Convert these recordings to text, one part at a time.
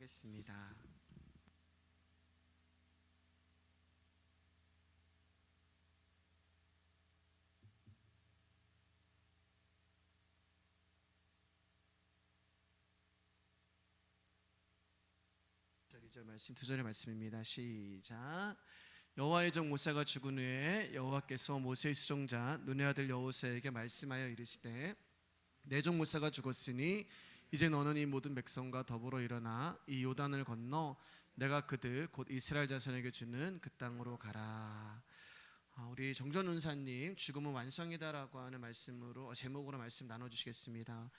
하겠습니다. 절 말씀, 2절의 말씀입니다. 시작. 여호와의 종 모세가 죽은 후에 여호와께서 모세의 수종자 눈의 아들 여호수아에게 말씀하여 이르시되 내 종 모세가 죽었으니 이제 너는 이 모든 백성과 더불어 일어나 이 요단을 건너 내가 그들 곧 이스라엘 자손에게 주는 그 땅으로 가라. 우리 정전 운사님 죽음은 완성이다라고 하는 말씀으로 제목으로 말씀 나눠주시겠습니다.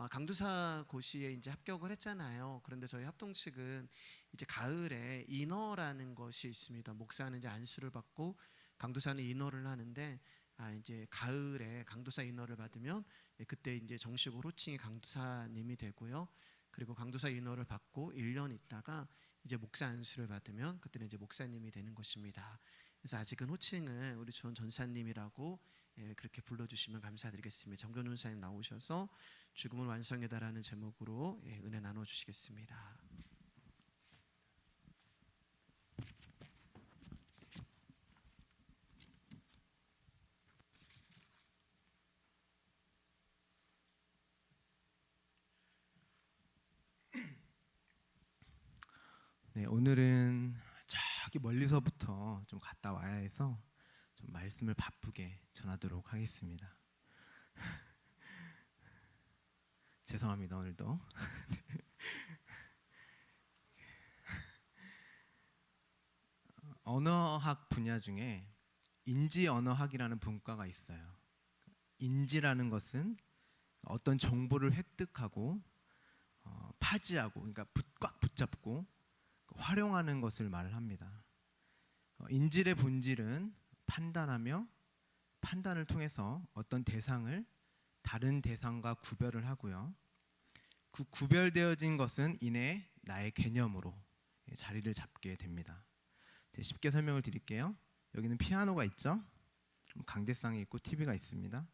강두사 고시에 이제 합격을 했잖아요. 그런데 저희 합동측은 이제 가을에 인허라는 것이 있습니다. 목사는 이제 안수를 받고 강두사는 인허를 하는데 이제 가을에 강두사 인허를 받으면 그때 이제 정식으로 호칭이 강두사님이 되고요. 그리고 강두사 인허를 받고 1년 있다가 이제 목사 안수를 받으면 그때는 이제 목사님이 되는 것입니다. 그래서 아직은 호칭은 우리 주원 전사님이라고 그렇게 불러주시면 감사드리겠습니다. 정전 운사님 나오셔서 죽음은 완성이다라는 제목으로 은혜 나눠주시겠습니다. 네, 오늘은 저기 멀리서부터 좀 갔다 와야 해서 좀 말씀을 바쁘게 전하도록 하겠습니다. 죄송합니다, 오늘도. 언어학 분야 중에 인지언어학이라는 분과가 있어요. 인지라는 것은 어떤 정보를 획득하고 파지하고, 그러니까 꽉 붙잡고 활용하는 것을 말을 합니다. 인질의 본질은 판단하며 판단을 통해서 어떤 대상을 다른 대상과 구별을 하고요. 그 구별되어진 것은 이내 나의 개념으로 자리를 잡게 됩니다. 쉽게 설명을 드릴게요. 여기는 피아노가 있죠. 강대상이 있고 TV가 있습니다.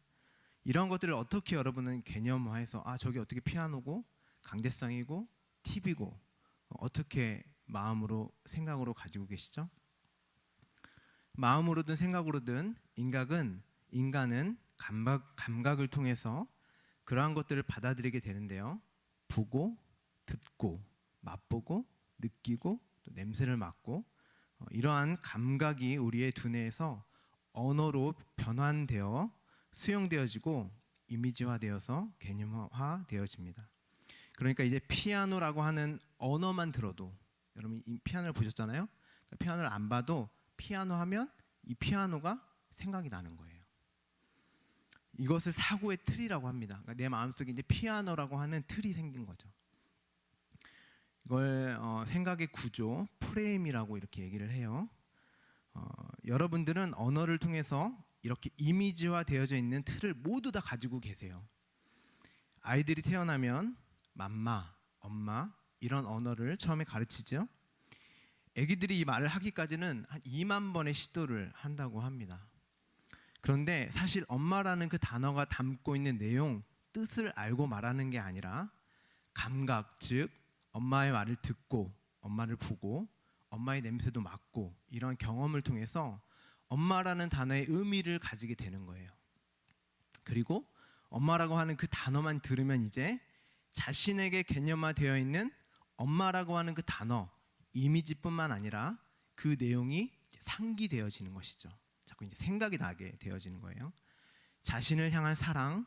이런 것들을 어떻게 여러분은 개념화해서 저게 어떻게 피아노고 강대상이고 TV고 어떻게 마음으로 생각으로 가지고 계시죠? 마음으로든 생각으로든 인간은 감각을 통해서 그러한 것들을 받아들이게 되는데요. 보고, 듣고, 맛보고, 느끼고, 또 냄새를 맡고 이러한 감각이 우리의 두뇌에서 언어로 변환되어 수용되어지고 이미지화되어서 개념화되어집니다. 그러니까 이제 피아노라고 하는 언어만 들어도 여러분 이 피아노를 보셨잖아요. 그러니까 피아노를 안 봐도 피아노 하면 이 피아노가 생각이 나는 거예요. 이것을 사고의 틀이라고 합니다. 그러니까 내 마음속에 이제 피아노라고 하는 틀이 생긴 거죠. 이걸 생각의 구조, 프레임이라고 이렇게 얘기를 해요. 여러분들은 언어를 통해서 이렇게 이미지화 되어져 있는 틀을 모두 다 가지고 계세요. 아이들이 태어나면 맘마, 엄마 이런 언어를 처음에 가르치죠. 아기들이 이 말을 하기까지는 한 2만 번의 시도를 한다고 합니다. 그런데 사실 엄마라는 그 단어가 담고 있는 내용, 뜻을 알고 말하는 게 아니라 감각, 즉 엄마의 말을 듣고 엄마를 보고 엄마의 냄새도 맡고 이런 경험을 통해서 엄마라는 단어의 의미를 가지게 되는 거예요. 그리고 엄마라고 하는 그 단어만 들으면 이제 자신에게 개념화되어 있는 엄마라고 하는 그 단어, 이미지뿐만 아니라 그 내용이 상기되어지는 것이죠. 자꾸 이제 생각이 나게 되어지는 거예요. 자신을 향한 사랑,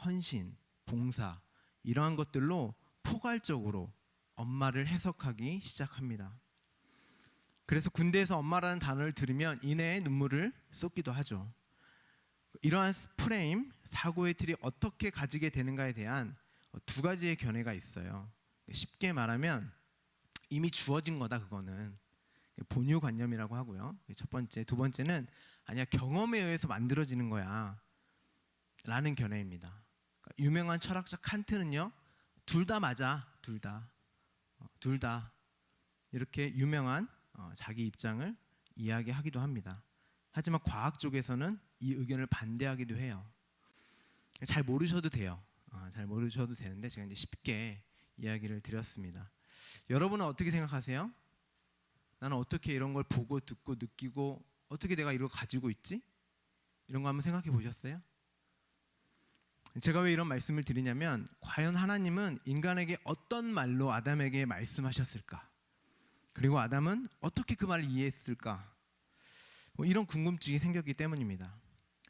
헌신, 봉사 이러한 것들로 포괄적으로 엄마를 해석하기 시작합니다. 그래서 군대에서 엄마라는 단어를 들으면 이내에 눈물을 쏟기도 하죠. 이러한 프레임, 사고의 틀이 어떻게 가지게 되는가에 대한 두 가지의 견해가 있어요. 쉽게 말하면 이미 주어진 거다, 그거는 본유관념이라고 하고요. 첫 번째, 두 번째는 아니야, 경험에 의해서 만들어지는 거야 라는 견해입니다. 그러니까 유명한 철학자 칸트는요, 둘 다 맞아, 둘 다 이렇게 유명한 자기 입장을 이야기하기도 합니다. 하지만 과학 쪽에서는 이 의견을 반대하기도 해요. 잘 모르셔도 돼요. 잘 모르셔도 되는데 제가 이제 쉽게 이야기를 드렸습니다. 여러분은 어떻게 생각하세요? 나는 어떻게 이런 걸 보고 듣고 느끼고 어떻게 내가 이걸 가지고 있지? 이런 거 한번 생각해 보셨어요? 제가 왜 이런 말씀을 드리냐면 과연 하나님은 인간에게 어떤 말로 아담에게 말씀하셨을까? 그리고 아담은 어떻게 그 말을 이해했을까? 뭐 이런 궁금증이 생겼기 때문입니다.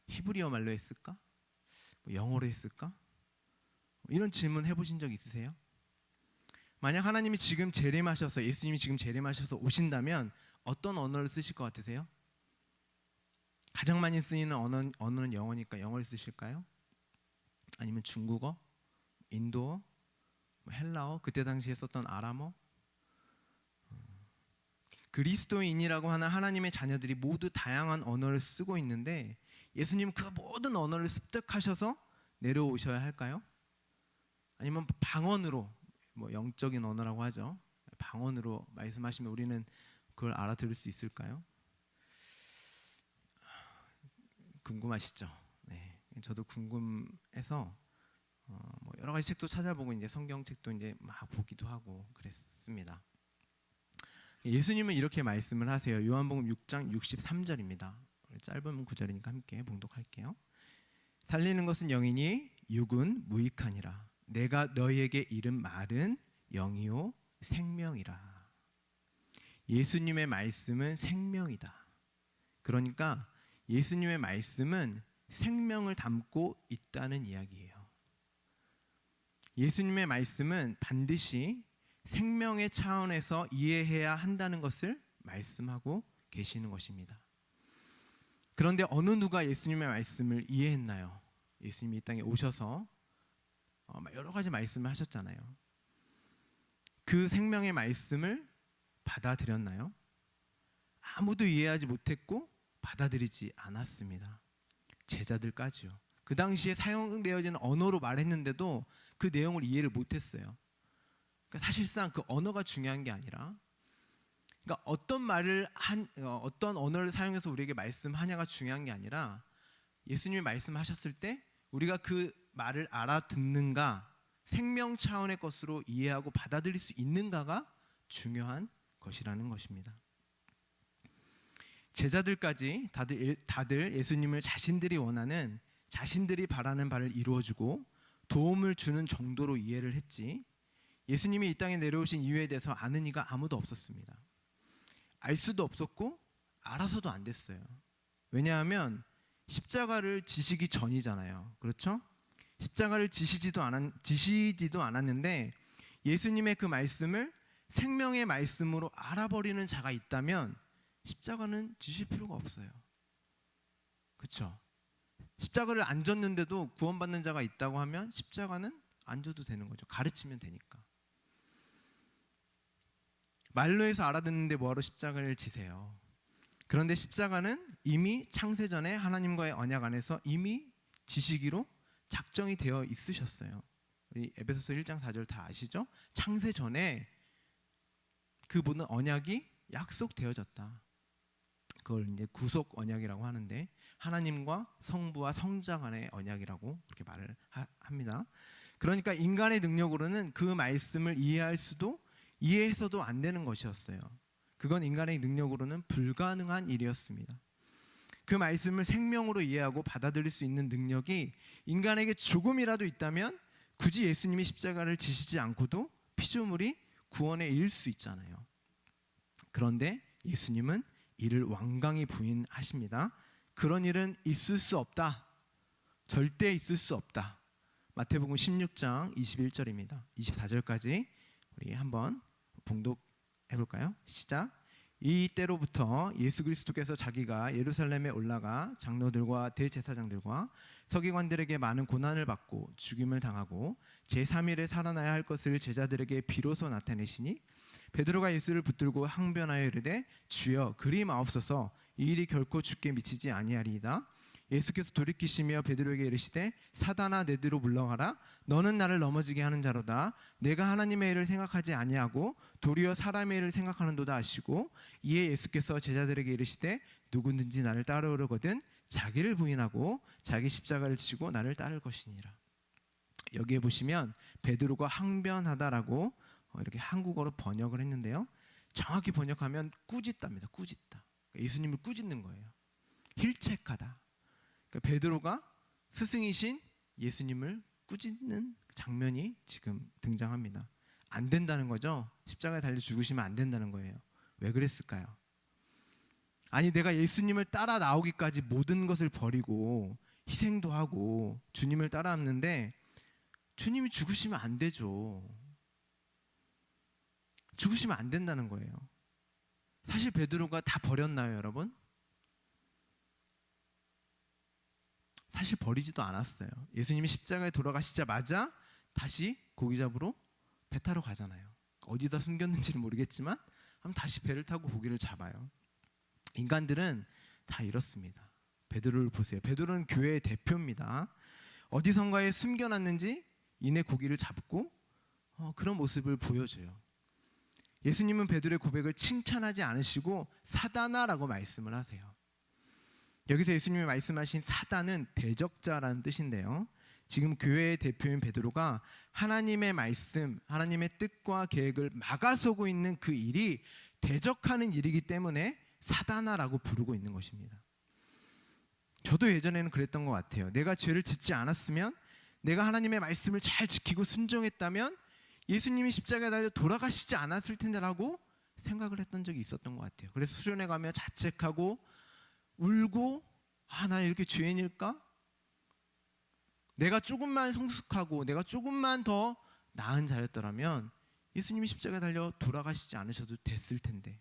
히브리어 말로 했을까? 뭐 영어로 했을까? 이런 질문 해보신 적 있으세요? 만약 하나님이 지금 재림하셔서 예수님이 지금 재림하셔서 오신다면 어떤 언어를 쓰실 것 같으세요? 가장 많이 쓰이는 언어는 영어니까 영어를 쓰실까요? 아니면 중국어, 인도어, 헬라어, 그때 당시에 썼던 아람어? 그리스도인이라고 하는 하나님의 자녀들이 모두 다양한 언어를 쓰고 있는데 예수님 그 모든 언어를 습득하셔서 내려오셔야 할까요? 아니면 방언으로, 뭐 영적인 언어라고 하죠. 방언으로 말씀하시면 우리는 그걸 알아들을 수 있을까요? 궁금하시죠? 네, 저도 궁금해서 뭐 여러 가지 책도 찾아보고 이제 성경책도 이제 막 보기도 하고 그랬습니다. 예수님은 이렇게 말씀을 하세요. 요한복음 6장 63절입니다. 짧은 구절이니까 함께 봉독할게요. 살리는 것은 영이니 육은 무익하니라. 내가 너희에게 이른 말은 영이요 생명이라. 예수님의 말씀은 생명이다. 그러니까 예수님의 말씀은 생명을 담고 있다는 이야기예요. 예수님의 말씀은 반드시 생명의 차원에서 이해해야 한다는 것을 말씀하고 계시는 것입니다. 그런데 어느 누가 예수님의 말씀을 이해했나요? 예수님이 이 땅에 오셔서 여러 가지 말씀을 하셨잖아요. 그 생명의 말씀을 받아들였나요? 아무도 이해하지 못했고 받아들이지 않았습니다. 제자들까지요. 그 당시에 사용되어지는 언어로 말했는데도 그 내용을 이해를 못했어요. 그러니까 사실상 그 언어가 중요한 게 아니라, 그러니까 어떤 언어를 사용해서 우리에게 말씀하냐가 중요한 게 아니라 예수님이 말씀하셨을 때 우리가 그 말을 알아듣는가, 생명 차원의 것으로 이해하고 받아들일 수 있는가가 중요한 것이라는 것입니다. 제자들까지 다들 예수님을 자신들이 원하는, 자신들이 바라는 바를 이루어주고 도움을 주는 정도로 이해를 했지, 예수님이 이 땅에 내려오신 이유에 대해서 아는 이가 아무도 없었습니다. 알 수도 없었고 알아서도 안 됐어요. 왜냐하면 십자가를 지시기 전이잖아요. 그렇죠? 십자가를 지시지도 않았는데 예수님의 그 말씀을 생명의 말씀으로 알아버리는 자가 있다면 십자가는 지실 필요가 없어요. 그렇죠? 십자가를 안 졌는데도 구원받는 자가 있다고 하면 십자가는 안 져도 되는 거죠. 가르치면 되니까. 말로 해서 알아듣는데 뭐하러 십자가를 지세요? 그런데 십자가는 이미 창세전에 하나님과의 언약 안에서 이미 지시기로 작정이 되어 있으셨어요. 우리 에베소서 1장 4절 다 아시죠? 창세전에 그 모든 언약이 약속되어졌다. 그걸 이제 구속 언약이라고 하는데 하나님과 성부와 성자 간의 언약이라고 그렇게 말을 합니다. 그러니까 인간의 능력으로는 그 말씀을 이해해서도 안 되는 것이었어요. 그건 인간의 능력으로는 불가능한 일이었습니다. 그 말씀을 생명으로 이해하고 받아들일 수 있는 능력이 인간에게 조금이라도 있다면 굳이 예수님이 십자가를 지시지 않고도 피조물이 구원에 이를 수 있잖아요. 그런데 예수님은 이를 완강히 부인하십니다. 그런 일은 있을 수 없다. 절대 있을 수 없다. 마태복음 16장 21절입니다. 24절까지 우리 한번 봉독해볼까요? 시작. 이때로부터 예수 그리스도께서 자기가 예루살렘에 올라가 장로들과 대제사장들과 서기관들에게 많은 고난을 받고 죽임을 당하고 제3일에 살아나야 할 것을 제자들에게 비로소 나타내시니 베드로가 예수를 붙들고 항변하여 이르되 주여 그리 마옵소서 이 일이 결코 주께 미치지 아니하리이다. 예수께서 돌이키시며 베드로에게 이르시되 사단아 내 뒤로 물러가라. 너는 나를 넘어지게 하는 자로다. 내가 하나님의 일을 생각하지 아니하고 도리어 사람의 일을 생각하는도다 하시고 이에 예수께서 제자들에게 이르시되 누구든지 나를 따르거든 자기를 부인하고 자기 십자가를 지고 나를 따를 것이니라. 여기에 보시면 베드로가 항변하다라고 이렇게 한국어로 번역을 했는데요. 정확히 번역하면 꾸짖다입니다. 꾸짖다. 예수님을 꾸짖는 거예요. 힐책하다. 그러니까 베드로가 스승이신 예수님을 꾸짖는 장면이 지금 등장합니다. 안 된다는 거죠. 십자가에 달려 죽으시면 안 된다는 거예요. 왜 그랬을까요? 아니, 내가 예수님을 따라 나오기까지 모든 것을 버리고 희생도 하고 주님을 따라왔는데 주님이 죽으시면 안 되죠. 죽으시면 안 된다는 거예요. 사실 베드로가 다 버렸나요, 여러분? 사실 버리지도 않았어요. 예수님이 십자가에 돌아가시자마자 다시 고기 잡으러 배 타러 가잖아요. 어디다 숨겼는지는 모르겠지만 한번 다시 배를 타고 고기를 잡아요. 인간들은 다 이렇습니다. 베드로를 보세요. 베드로는 교회의 대표입니다. 어디선가에 숨겨놨는지 이내 고기를 잡고 그런 모습을 보여줘요. 예수님은 베드로의 고백을 칭찬하지 않으시고 사단아라고 말씀을 하세요. 여기서 예수님이 말씀하신 사단은 대적자라는 뜻인데요. 지금 교회의 대표인 베드로가 하나님의 말씀, 하나님의 뜻과 계획을 막아서고 있는 그 일이 대적하는 일이기 때문에 사단아라고 부르고 있는 것입니다. 저도 예전에는 그랬던 것 같아요. 내가 죄를 짓지 않았으면, 내가 하나님의 말씀을 잘 지키고 순종했다면 예수님이 십자가에 달려 돌아가시지 않았을 텐데라고 생각을 했던 적이 있었던 것 같아요. 그래서 수련회 가며 자책하고 울고, 나 이렇게 죄인일까? 내가 조금만 성숙하고 내가 조금만 더 나은 자였더라면 예수님이 십자가에 달려 돌아가시지 않으셔도 됐을 텐데.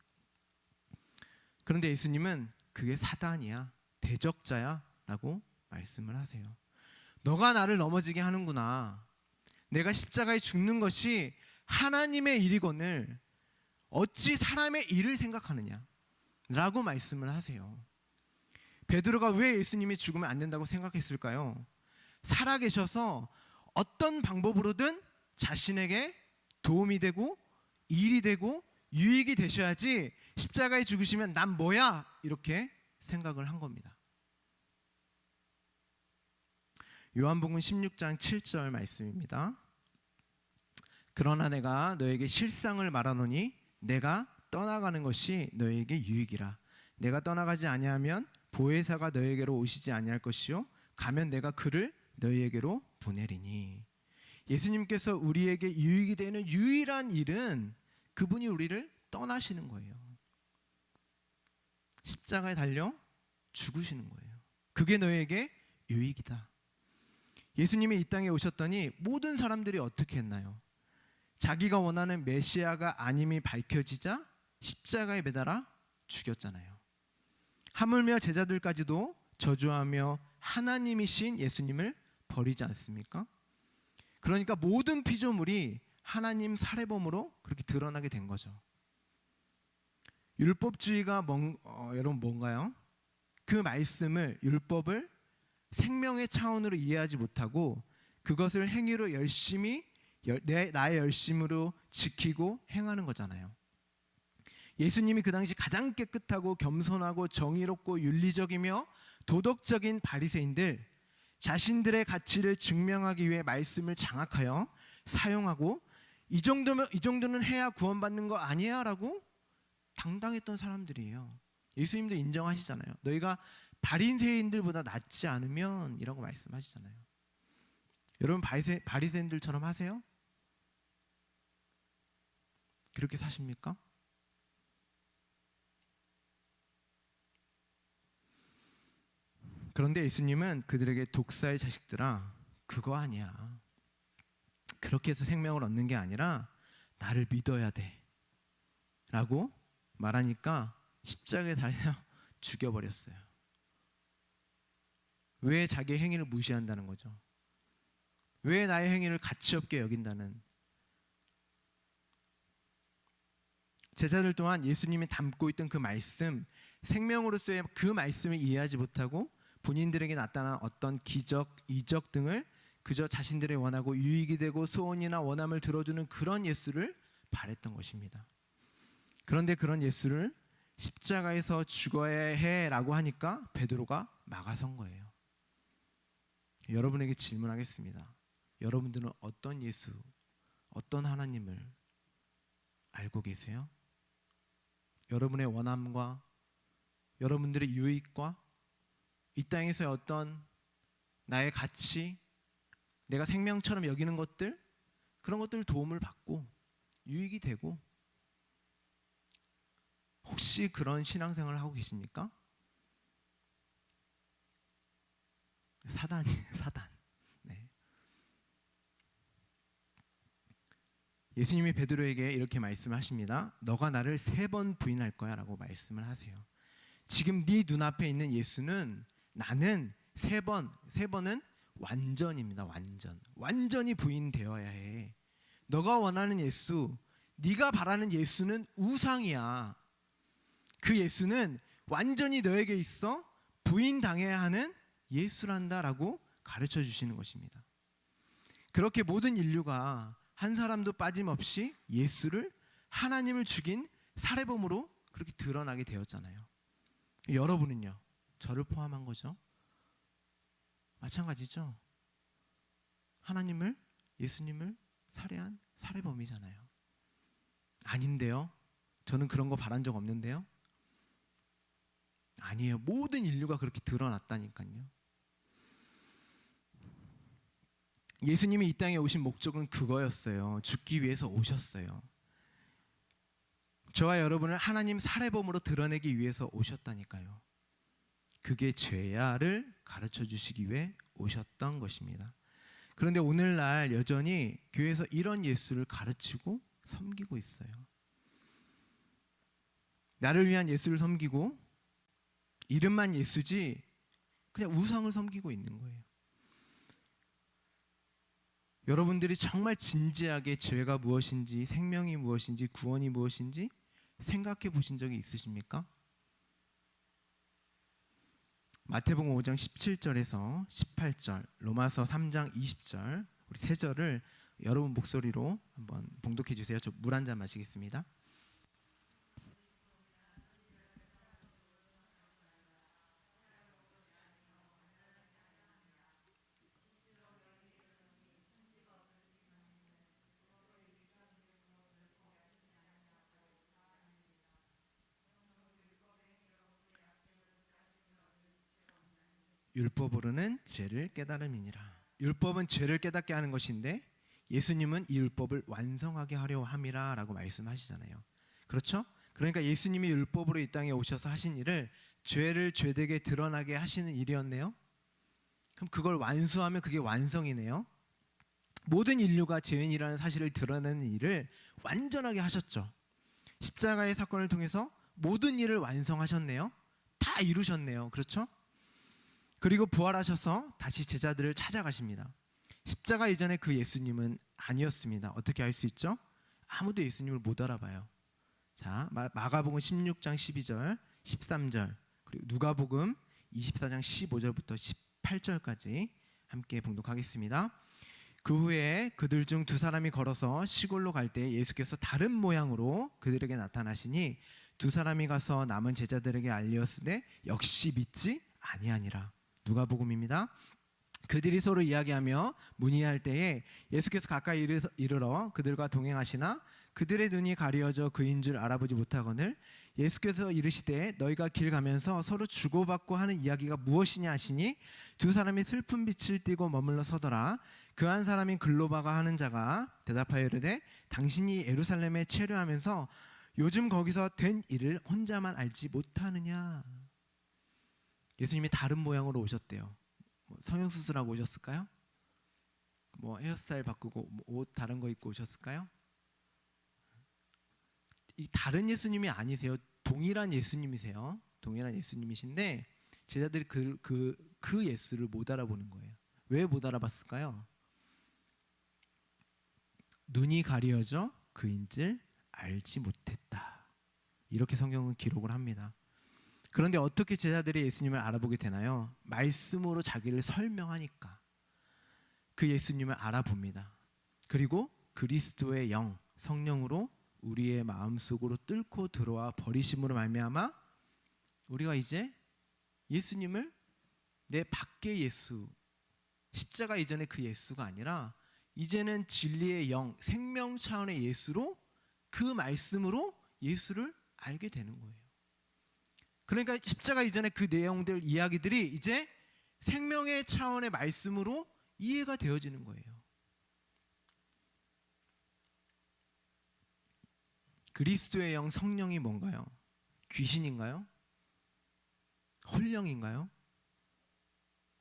그런데 예수님은 그게 사단이야, 대적자야 라고 말씀을 하세요. 너가 나를 넘어지게 하는구나. 내가 십자가에 죽는 것이 하나님의 일이거늘 어찌 사람의 일을 생각하느냐 라고 말씀을 하세요. 베드로가 왜 예수님이 죽으면 안 된다고 생각했을까요? 살아계셔서 어떤 방법으로든 자신에게 도움이 되고 일이 되고 유익이 되셔야지 십자가에 죽으시면 난 뭐야? 이렇게 생각을 한 겁니다. 요한복음 16장 7절 말씀입니다. 그러나 내가 너에게 실상을 말하노니 내가 떠나가는 것이 너에게 유익이라. 내가 떠나가지 아니하면 보혜사가 너에게로 오시지 아니할 것이요 가면 내가 그를 너희에게로 보내리니. 예수님께서 우리에게 유익이 되는 유일한 일은 그분이 우리를 떠나시는 거예요. 십자가에 달려 죽으시는 거예요. 그게 너에게 유익이다. 예수님이 이 땅에 오셨더니 모든 사람들이 어떻게 했나요? 자기가 원하는 메시아가 아님이 밝혀지자 십자가에 매달아 죽였잖아요. 하물며 제자들까지도 저주하며 하나님이신 예수님을 버리지 않습니까? 그러니까 모든 피조물이 하나님 살해범으로 그렇게 드러나게 된 거죠. 율법주의가 여러분 뭔가요? 그 말씀을, 율법을 생명의 차원으로 이해하지 못하고 그것을 행위로 열심히 나의 열심으로 지키고 행하는 거잖아요. 예수님이 그 당시 가장 깨끗하고 겸손하고 정의롭고 윤리적이며 도덕적인 바리새인들, 자신들의 가치를 증명하기 위해 말씀을 장악하여 사용하고 이 정도는 해야 구원받는 거 아니야? 라고 당당했던 사람들이에요. 예수님도 인정하시잖아요. 너희가 바리새인들보다 낫지 않으면 이라고 말씀하시잖아요. 여러분 바리새인들처럼 하세요? 그렇게 사십니까? 그런데 예수님은 그들에게 독사의 자식들아, 그거 아니야. 그렇게 해서 생명을 얻는 게 아니라 나를 믿어야 돼 라고 말하니까 십자가에 달려 죽여버렸어요. 왜 자기의 행위를 무시한다는 거죠? 왜 나의 행위를 가치 없게 여긴다는. 제자들 또한 예수님이 담고 있던 그 말씀, 생명으로서의 그 말씀을 이해하지 못하고 본인들에게 나타난 어떤 기적, 이적 등을 그저 자신들의 원하고 유익이 되고 소원이나 원함을 들어주는 그런 예수를 바랬던 것입니다. 그런데 그런 예수를 십자가에서 죽어야 해라고 하니까 베드로가 막아선 거예요. 여러분에게 질문하겠습니다. 여러분들은 어떤 예수, 어떤 하나님을 알고 계세요? 여러분의 원함과 여러분들의 유익과 이 땅에서의 어떤 나의 가치, 내가 생명처럼 여기는 것들, 그런 것들 도움을 받고 유익이 되고, 혹시 그런 신앙생활을 하고 계십니까? 사단이에요, 사단. 네. 예수님이 베드로에게 이렇게 말씀하십니다. 너가 나를 3번 부인할 거야 라고 말씀을 하세요. 지금 네 눈앞에 있는 예수는 나는 3번은 완전입니다. 완전히 부인되어야 해. 너가 원하는 예수, 네가 바라는 예수는 우상이야. 그 예수는 완전히 너에게 있어 부인당해야 하는 예수란다라고 가르쳐 주시는 것입니다. 그렇게 모든 인류가 한 사람도 빠짐없이 예수를, 하나님을 죽인 살해범으로 그렇게 드러나게 되었잖아요. 여러분은요? 저를 포함한 거죠. 마찬가지죠. 하나님을, 예수님을 살해한 살해범이잖아요. 아닌데요? 저는 그런 거 바란 적 없는데요? 아니에요. 모든 인류가 그렇게 드러났다니까요. 예수님이 이 땅에 오신 목적은 그거였어요. 죽기 위해서 오셨어요. 저와 여러분을 하나님 살해범으로 드러내기 위해서 오셨다니까요. 그게 죄야를 가르쳐 주시기 위해 오셨던 것입니다. 그런데 오늘날 여전히 교회에서 이런 예수를 가르치고 섬기고 있어요. 나를 위한 예수를 섬기고 이름만 예수지 그냥 우상을 섬기고 있는 거예요. 여러분들이 정말 진지하게 죄가 무엇인지, 생명이 무엇인지, 구원이 무엇인지 생각해 보신 적이 있으십니까? 마태복음 5장 17절에서 18절, 로마서 3장 20절, 우리 세 절을 여러분 목소리로 한번 봉독해 주세요. 저 물 한 잔 마시겠습니다. 율법으로는 죄를 깨달음이니라. 율법은 죄를 깨닫게 하는 것인데 예수님은 이 율법을 완성하게 하려 함이라 라고 말씀하시잖아요. 그렇죠? 그러니까 예수님이 율법으로 이 땅에 오셔서 하신 일을 죄를 죄되게 드러나게 하시는 일이었네요. 그럼 그걸 완수하면 그게 완성이네요. 모든 인류가 죄인이라는 사실을 드러내는 일을 완전하게 하셨죠. 십자가의 사건을 통해서 모든 일을 완성하셨네요. 다 이루셨네요. 그렇죠? 그리고 부활하셔서 다시 제자들을 찾아가십니다. 십자가 이전에 그 예수님은 아니었습니다. 어떻게 알 수 있죠? 아무도 예수님을 못 알아봐요. 자, 마가복음 16장 12절, 13절, 그리고 누가복음 24장 15절부터 18절까지 함께 봉독하겠습니다. 그 후에 그들 중 2사람이 걸어서 시골로 갈 때 예수께서 다른 모양으로 그들에게 나타나시니 2사람이 가서 남은 제자들에게 알리었으되 역시 믿지 아니하니라. 누가복음입니다. 그들이 서로 이야기하며 문의할 때에 예수께서 가까이 이르러 그들과 동행하시나 그들의 눈이 가려져 그인 줄 알아보지 못하거늘 예수께서 이르시되 너희가 길 가면서 서로 주고받고 하는 이야기가 무엇이냐 하시니 2사람이 슬픈 빛을 띠고 머물러 서더라. 그 한 사람인 글로바가 하는 자가 대답하여 이르되 당신이 예루살렘에 체류하면서 요즘 거기서 된 일을 혼자만 알지 못하느냐. 예수님이 다른 모양으로 오셨대요. 성형수술하고 오셨을까요? 헤어스타일 바꾸고 옷 다른 거 입고 오셨을까요? 이 다른 예수님이 아니세요. 동일한 예수님이세요. 동일한 예수님이신데 제자들이 그 예수를 못 알아보는 거예요. 왜 못 알아봤을까요? 눈이 가려져 그인줄 알지 못했다. 이렇게 성경은 기록을 합니다. 그런데 어떻게 제자들이 예수님을 알아보게 되나요? 말씀으로 자기를 설명하니까 그 예수님을 알아봅니다. 그리고 그리스도의 영, 성령으로 우리의 마음속으로 뚫고 들어와 버리심으로 말미암아 우리가 이제 예수님을 내 밖의 예수, 십자가 이전의 그 예수가 아니라 이제는 진리의 영, 생명 차원의 예수로 그 말씀으로 예수를 알게 되는 거예요. 그러니까 십자가 이전에 그 내용들 이야기들이 이제 생명의 차원의 말씀으로 이해가 되어지는 거예요. 그리스도의 영 성령이 뭔가요? 귀신인가요? 홀령인가요?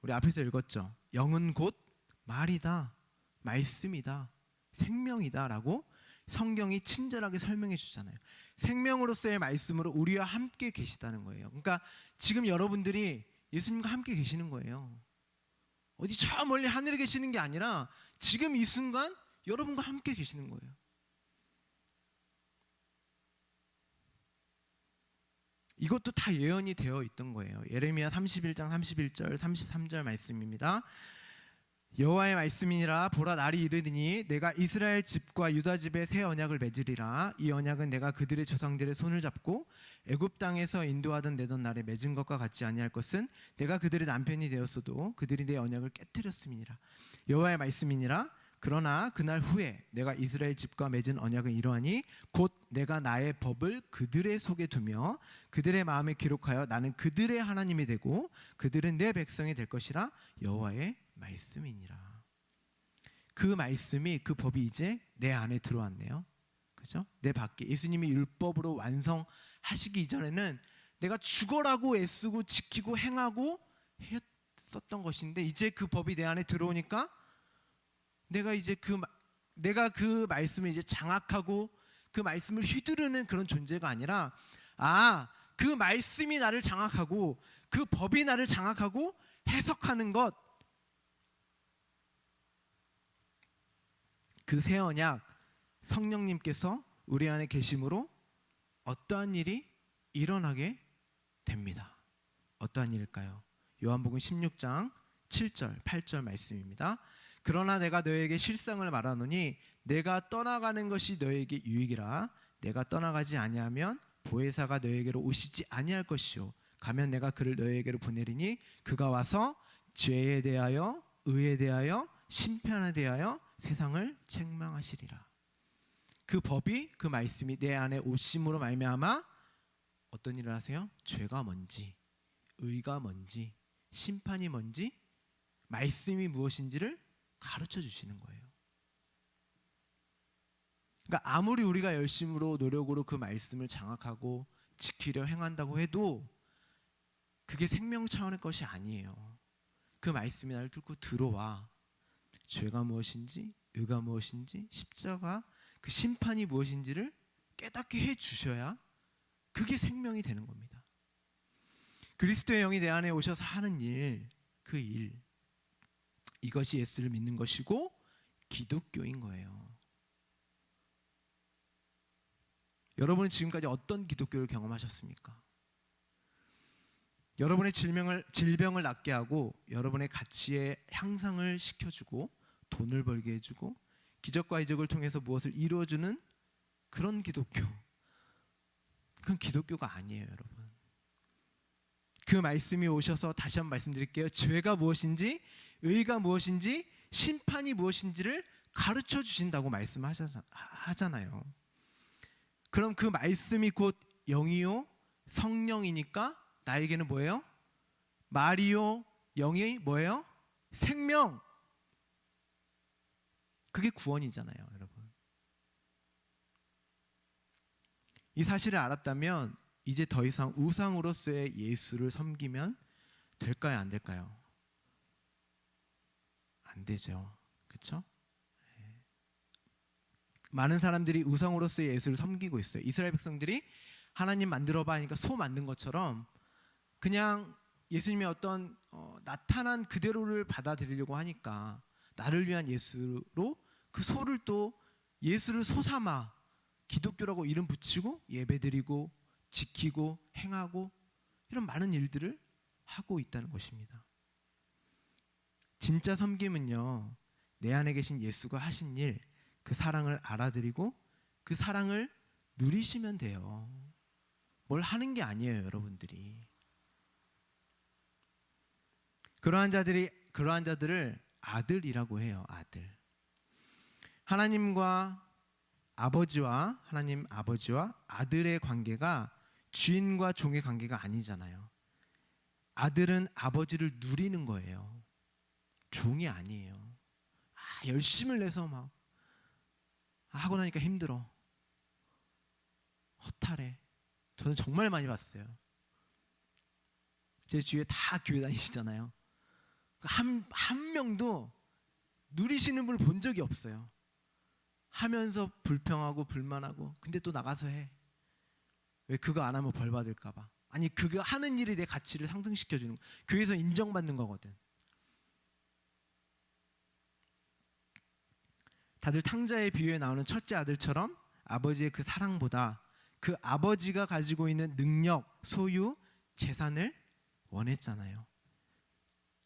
우리 앞에서 읽었죠. 영은 곧 말이다, 말씀이다, 생명이다 라고 성경이 친절하게 설명해 주잖아요. 생명으로서의 말씀으로 우리와 함께 계시다는 거예요. 그러니까 지금 여러분들이 예수님과 함께 계시는 거예요. 어디 저 멀리 하늘에 계시는 게 아니라 지금 이 순간 여러분과 함께 계시는 거예요. 이것도 다 예언이 되어 있던 거예요. 예레미야 31장 31절 33절 말씀입니다. 여호와의 말씀이니라. 보라, 날이 이르리니 내가 이스라엘 집과 유다 집에 새 언약을 맺으리라. 이 언약은 내가 그들의 조상들의 손을 잡고 애굽 땅에서 인도하던 내던 날에 맺은 것과 같지 아니할 것은 내가 그들의 남편이 되었어도 그들이 내 언약을 깨뜨렸음이니라. 여호와의 말씀이니라. 그러나 그날 후에 내가 이스라엘 집과 맺은 언약은 이러하니 곧 내가 나의 법을 그들의 속에 두며 그들의 마음에 기록하여 나는 그들의 하나님이 되고 그들은 내 백성이 될 것이라. 여호와의 말씀이니라. 그 말씀이, 그 법이 이제 내 안에 들어왔네요. 그죠? 내 밖에. 예수님이 율법으로 완성하시기 이전에는 내가 죽어라고 애쓰고 지키고 행하고 했었던 것인데 이제 그 법이 내 안에 들어오니까 내가 그 말씀을 이제 장악하고 그 말씀을 휘두르는 그런 존재가 아니라 그 말씀이 나를 장악하고 그 법이 나를 장악하고 해석하는 것, 그 새 언약 성령님께서 우리 안에 계심으로 어떠한 일이 일어나게 됩니다. 어떠한 일일까요? 요한복음 16장 7절 8절 말씀입니다. 그러나 내가 너에게 실상을 말하노니 내가 떠나가는 것이 너에게 유익이라. 내가 떠나가지 아니하면 보혜사가 너에게로 오시지 아니할 것이요 가면 내가 그를 너에게로 보내리니 그가 와서 죄에 대하여 의에 대하여 심판에 대하여 세상을 책망하시리라. 그 법이, 그 말씀이 내 안에 오심으로 말미암아 어떤 일을 하세요? 죄가 뭔지, 의가 뭔지, 심판이 뭔지, 말씀이 무엇인지를 가르쳐 주시는 거예요. 그러니까 아무리 우리가 열심으로 노력으로 그 말씀을 장악하고 지키려 행한다고 해도 그게 생명 차원의 것이 아니에요. 그 말씀이 나를 뚫고 들어와 죄가 무엇인지, 의가 무엇인지, 십자가 그 심판이 무엇인지를 깨닫게 해 주셔야 그게 생명이 되는 겁니다. 그리스도의 영이 내 안에 오셔서 하는 일, 그 일, 이것이 예수를 믿는 것이고 기독교인 거예요. 여러분은 지금까지 어떤 기독교를 경험하셨습니까? 여러분의 질병을 낫게 하고 여러분의 가치의 향상을 시켜주고 돈을 벌게 해주고 기적과 이적을 통해서 무엇을 이루어주는 그런 기독교, 그건 기독교가 아니에요, 여러분. 그 말씀이 오셔서 다시 한번 말씀드릴게요. 죄가 무엇인지, 의가 무엇인지, 심판이 무엇인지를 가르쳐 주신다고 말씀하잖아요. 그럼 그 말씀이 곧 영이요 성령이니까 나에게는 뭐예요? 말이요 영이 뭐예요? 생명. 그게 구원이잖아요, 여러분. 이 사실을 알았다면 이제 더 이상 우상으로서의 예수를 섬기면 될까요, 안 될까요? 안 되죠. 그렇죠? 많은 사람들이 우상으로서의 예수를 섬기고 있어요. 이스라엘 백성들이 하나님 만들어봐 하니까 소 만든 것처럼 그냥 예수님의 어떤 나타난 그대로를 받아들이려고 하니까 나를 위한 예수로 그 소를 또 예수를 소 삼아 기독교라고 이름 붙이고 예배드리고 지키고 행하고 이런 많은 일들을 하고 있다는 것입니다. 진짜 섬김은요, 내 안에 계신 예수가 하신 일, 그 사랑을 알아들이고 그 사랑을 누리시면 돼요. 뭘 하는 게 아니에요, 여러분들이. 그러한 자들을 아들이라고 해요. 아들. 하나님과 하나님 아버지와 아들의 관계가 주인과 종의 관계가 아니잖아요. 아들은 아버지를 누리는 거예요. 종이 아니에요. 열심을 내서 막 하고 나니까 힘들어. 허탈해. 저는 정말 많이 봤어요. 제 주위에 다 교회 다니시잖아요. 한 명도 누리시는 분을 본 적이 없어요. 하면서 불평하고 불만하고 근데 또 나가서 해. 왜 그거 안 하면 벌 받을까 봐. 아니 그거 하는 일이 내 가치를 상승시켜 주는 거. 교회에서 인정받는 거거든. 다들 탕자의 비유에 나오는 첫째 아들처럼 아버지의 그 사랑보다 그 아버지가 가지고 있는 능력, 소유, 재산을 원했잖아요.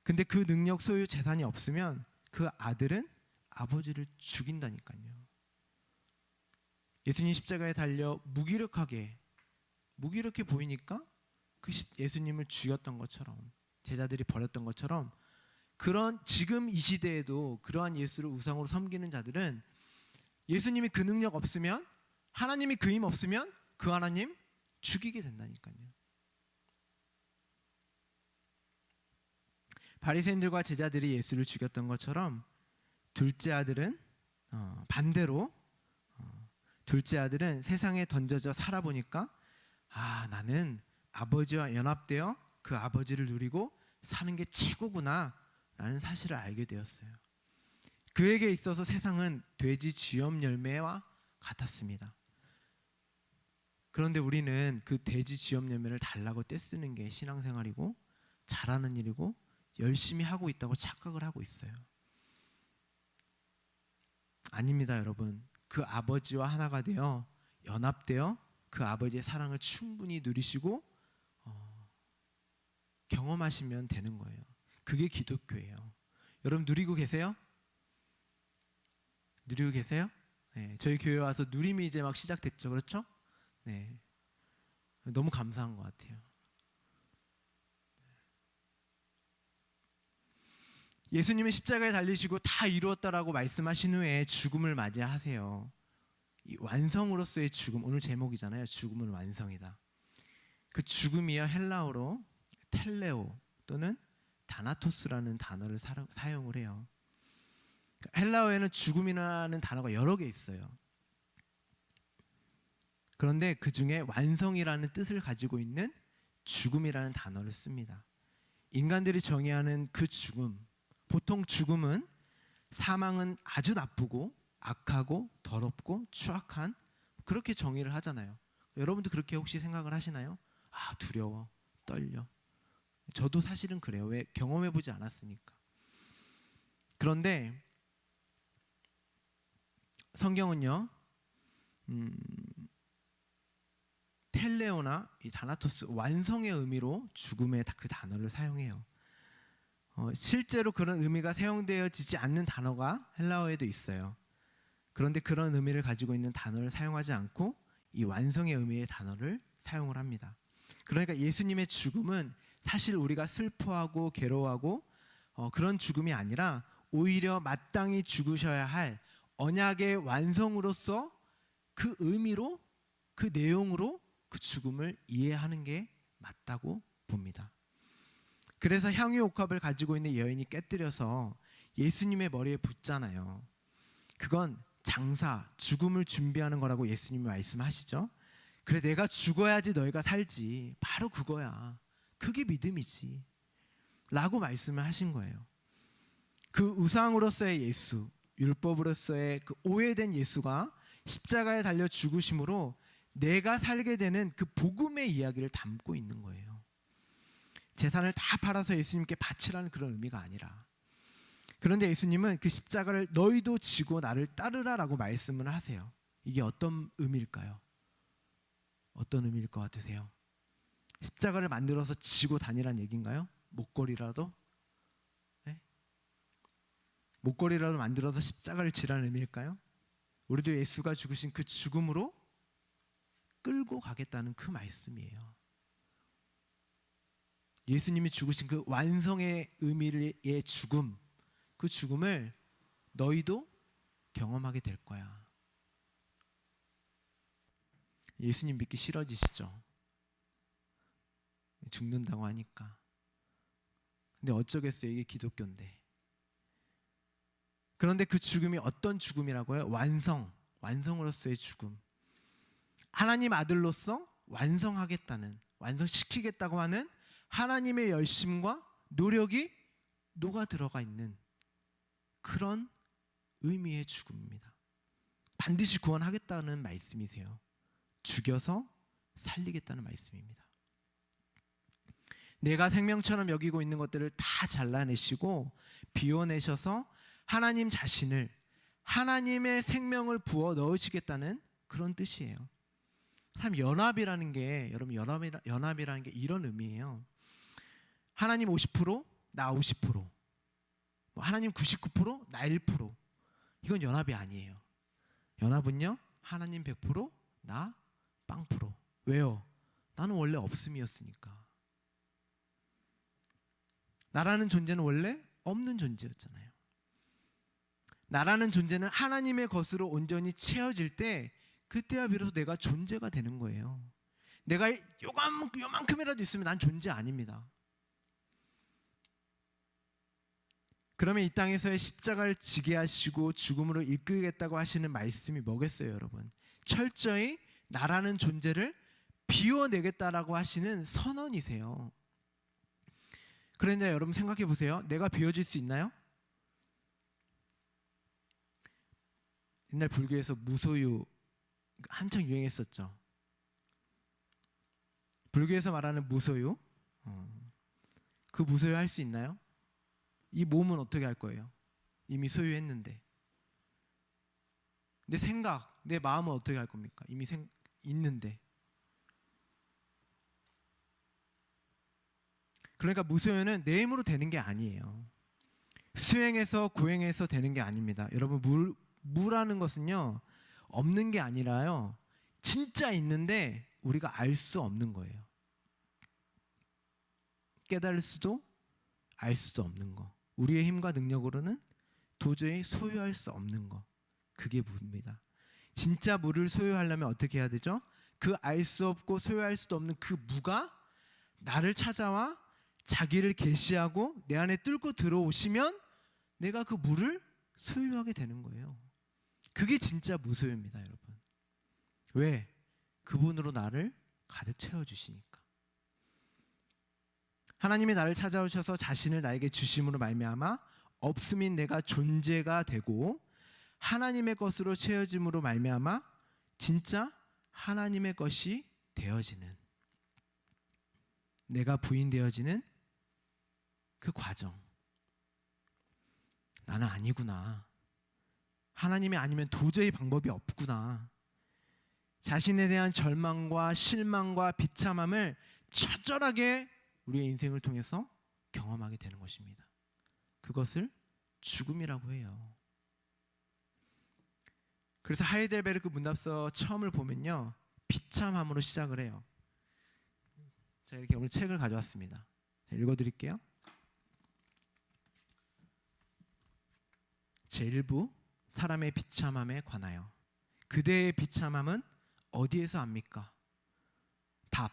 근데 그 능력, 소유, 재산이 없으면 그 아들은 아버지를 죽인다니까요. 예수님 십자가에 달려 무기력해 보이니까 그 예수님을 죽였던 것처럼, 제자들이 버렸던 것처럼, 그런 지금 이 시대에도 그러한 예수를 우상으로 섬기는 자들은 예수님이 그 능력 없으면, 하나님이 그 힘 없으면 그 하나님 죽이게 된다니까요. 바리새인들과 제자들이 예수를 죽였던 것처럼 둘째 아들은 반대로 둘째 아들은 세상에 던져져 살아보니까 나는 아버지와 연합되어 그 아버지를 누리고 사는 게 최고구나 라는 사실을 알게 되었어요. 그에게 있어서 세상은 돼지 쥐염 열매와 같았습니다. 그런데 우리는 그 돼지 쥐염 열매를 달라고 떼쓰는 게 신앙생활이고 잘하는 일이고 열심히 하고 있다고 착각을 하고 있어요. 아닙니다, 여러분. 그 아버지와 하나가 되어 연합되어 그 아버지의 사랑을 충분히 누리시고 경험하시면 되는 거예요. 그게 기독교예요. 여러분 누리고 계세요? 누리고 계세요? 네, 저희 교회 와서 누림이 이제 막 시작됐죠, 그렇죠? 네, 너무 감사한 것 같아요. 예수님은 십자가에 달리시고 다 이루었다라고 말씀하신 후에 죽음을 맞이하세요. 이 완성으로서의 죽음, 오늘 제목이잖아요. 죽음은 완성이다. 그 죽음이요 헬라어로 텔레오 또는 다나토스라는 단어를 사용을 해요. 헬라어에는 죽음이라는 단어가 여러 개 있어요. 그런데 그 중에 완성이라는 뜻을 가지고 있는 죽음이라는 단어를 씁니다. 인간들이 정의하는 그 죽음, 보통 죽음은 사망은 아주 나쁘고 악하고 더럽고 추악한, 그렇게 정의를 하잖아요. 여러분도 그렇게 혹시 생각을 하시나요? 두려워, 떨려. 저도 사실은 그래요. 왜? 경험해보지 않았으니까. 그런데 성경은요 텔레오나 이 다나토스, 완성의 의미로 죽음의 그 단어를 사용해요. 실제로 그런 의미가 사용되어지지 않는 단어가 헬라어에도 있어요. 그런데 그런 의미를 가지고 있는 단어를 사용하지 않고 이 완성의 의미의 단어를 사용을 합니다. 그러니까 예수님의 죽음은 사실 우리가 슬퍼하고 괴로워하고 그런 죽음이 아니라 오히려 마땅히 죽으셔야 할 언약의 완성으로서 그 의미로, 그 내용으로 그 죽음을 이해하는 게 맞다고 봅니다. 그래서 향유옥합을 가지고 있는 여인이 깨뜨려서 예수님의 머리에 붓잖아요. 그건 장사, 죽음을 준비하는 거라고 예수님이 말씀하시죠. 그래, 내가 죽어야지 너희가 살지. 바로 그거야. 그게 믿음이지 라고 말씀을 하신 거예요. 그 우상으로서의 예수, 율법으로서의 그 오해된 예수가 십자가에 달려 죽으심으로 내가 살게 되는 그 복음의 이야기를 담고 있는 거예요. 재산을 다 팔아서 예수님께 바치라는 그런 의미가 아니라. 그런데 예수님은 그 십자가를 너희도 지고 나를 따르라라고 말씀을 하세요. 이게 어떤 의미일까요? 어떤 의미일 것 같으세요? 십자가를 만들어서 지고 다니란 얘기인가요? 목걸이라도? 네? 목걸이라도 만들어서 십자가를 지라는 의미일까요? 우리도 예수가 죽으신 그 죽음으로 끌고 가겠다는 그 말씀이에요. 예수님이 죽으신 그 완성의 의미의 죽음, 그 죽음을 너희도 경험하게 될 거야. 예수님 믿기 싫어지시죠? 죽는다고 하니까. 근데 어쩌겠어요. 이게 기독교인데. 그런데 그 죽음이 어떤 죽음이라고요? 완성으로서의 죽음. 하나님 아들로서 완성하겠다는, 완성시키겠다고 하는 하나님의 열심과 노력이 녹아 들어가 있는 그런 의미의 죽음입니다. 반드시 구원하겠다는 말씀이세요. 죽여서 살리겠다는 말씀입니다. 내가 생명처럼 여기고 있는 것들을 다 잘라내시고 비워내셔서 하나님 자신을, 하나님의 생명을 부어 넣으시겠다는 그런 뜻이에요. 참 연합이라는 게, 여러분, 연합이라는 게 이런 의미예요. 하나님 50%, 나 50%, 하나님 99%, 나 1%. 이건 연합이 아니에요. 연합은요, 하나님 100%, 나 0%. 왜요? 나는 원래 없음이었으니까. 나라는 존재는 원래 없는 존재였잖아요. 나라는 존재는 하나님의 것으로 온전히 채워질 때 그때야 비로소 내가 존재가 되는 거예요. 내가 요만큼이라도 있으면 난 존재 아닙니다. 그러면 이 땅에서의 십자가를 지게 하시고 죽음으로 이끌겠다고 하시는 말씀이 뭐겠어요, 여러분? 철저히 나라는 존재를 비워내겠다라고 하시는 선언이세요. 그런데 여러분 생각해 보세요. 내가 비워질 수 있나요? 옛날 불교에서 무소유 한창 유행했었죠. 불교에서 말하는 무소유, 그 무소유 할 수 있나요? 이 몸은 어떻게 할 거예요? 이미 소유했는데. 내 생각, 내 마음은 어떻게 할 겁니까? 이미 있는데. 그러니까 무소유는 내 힘으로 되는 게 아니에요. 수행해서 고행해서 되는 게 아닙니다. 여러분, 무라는 것은요, 없는 게 아니라요, 진짜 있는데 우리가 알 수 없는 거예요. 깨달을 수도 알 수도 없는 거. 우리의 힘과 능력으로는 도저히 소유할 수 없는 거. 그게 무입니다. 진짜 무를 소유하려면 어떻게 해야 되죠? 그 알 수 없고 소유할 수도 없는 그 무가 나를 찾아와 자기를 계시하고 내 안에 뚫고 들어오시면 내가 그 무를 소유하게 되는 거예요. 그게 진짜 무소유입니다, 여러분. 왜? 그분으로 나를 가득 채워주시니까. 하나님이 나를 찾아오셔서 자신을 나에게 주심으로 말미암아 없음인 내가 존재가 되고 하나님의 것으로 채워짐으로 말미암아 진짜 하나님의 것이 되어지는, 내가 부인되어지는 그 과정. 나는 아니구나. 하나님이 아니면 도저히 방법이 없구나. 자신에 대한 절망과 실망과 비참함을 처절하게 우리의 인생을 통해서 경험하게 되는 것입니다. 그것을 죽음이라고 해요. 그래서 하이델베르크 문답서 처음을 보면요, 비참함으로 시작을 해요. 자, 이렇게 오늘 책을 가져왔습니다. 자, 읽어드릴게요. 제1부, 사람의 비참함에 관하여. 그대의 비참함은 어디에서 압니까? 답,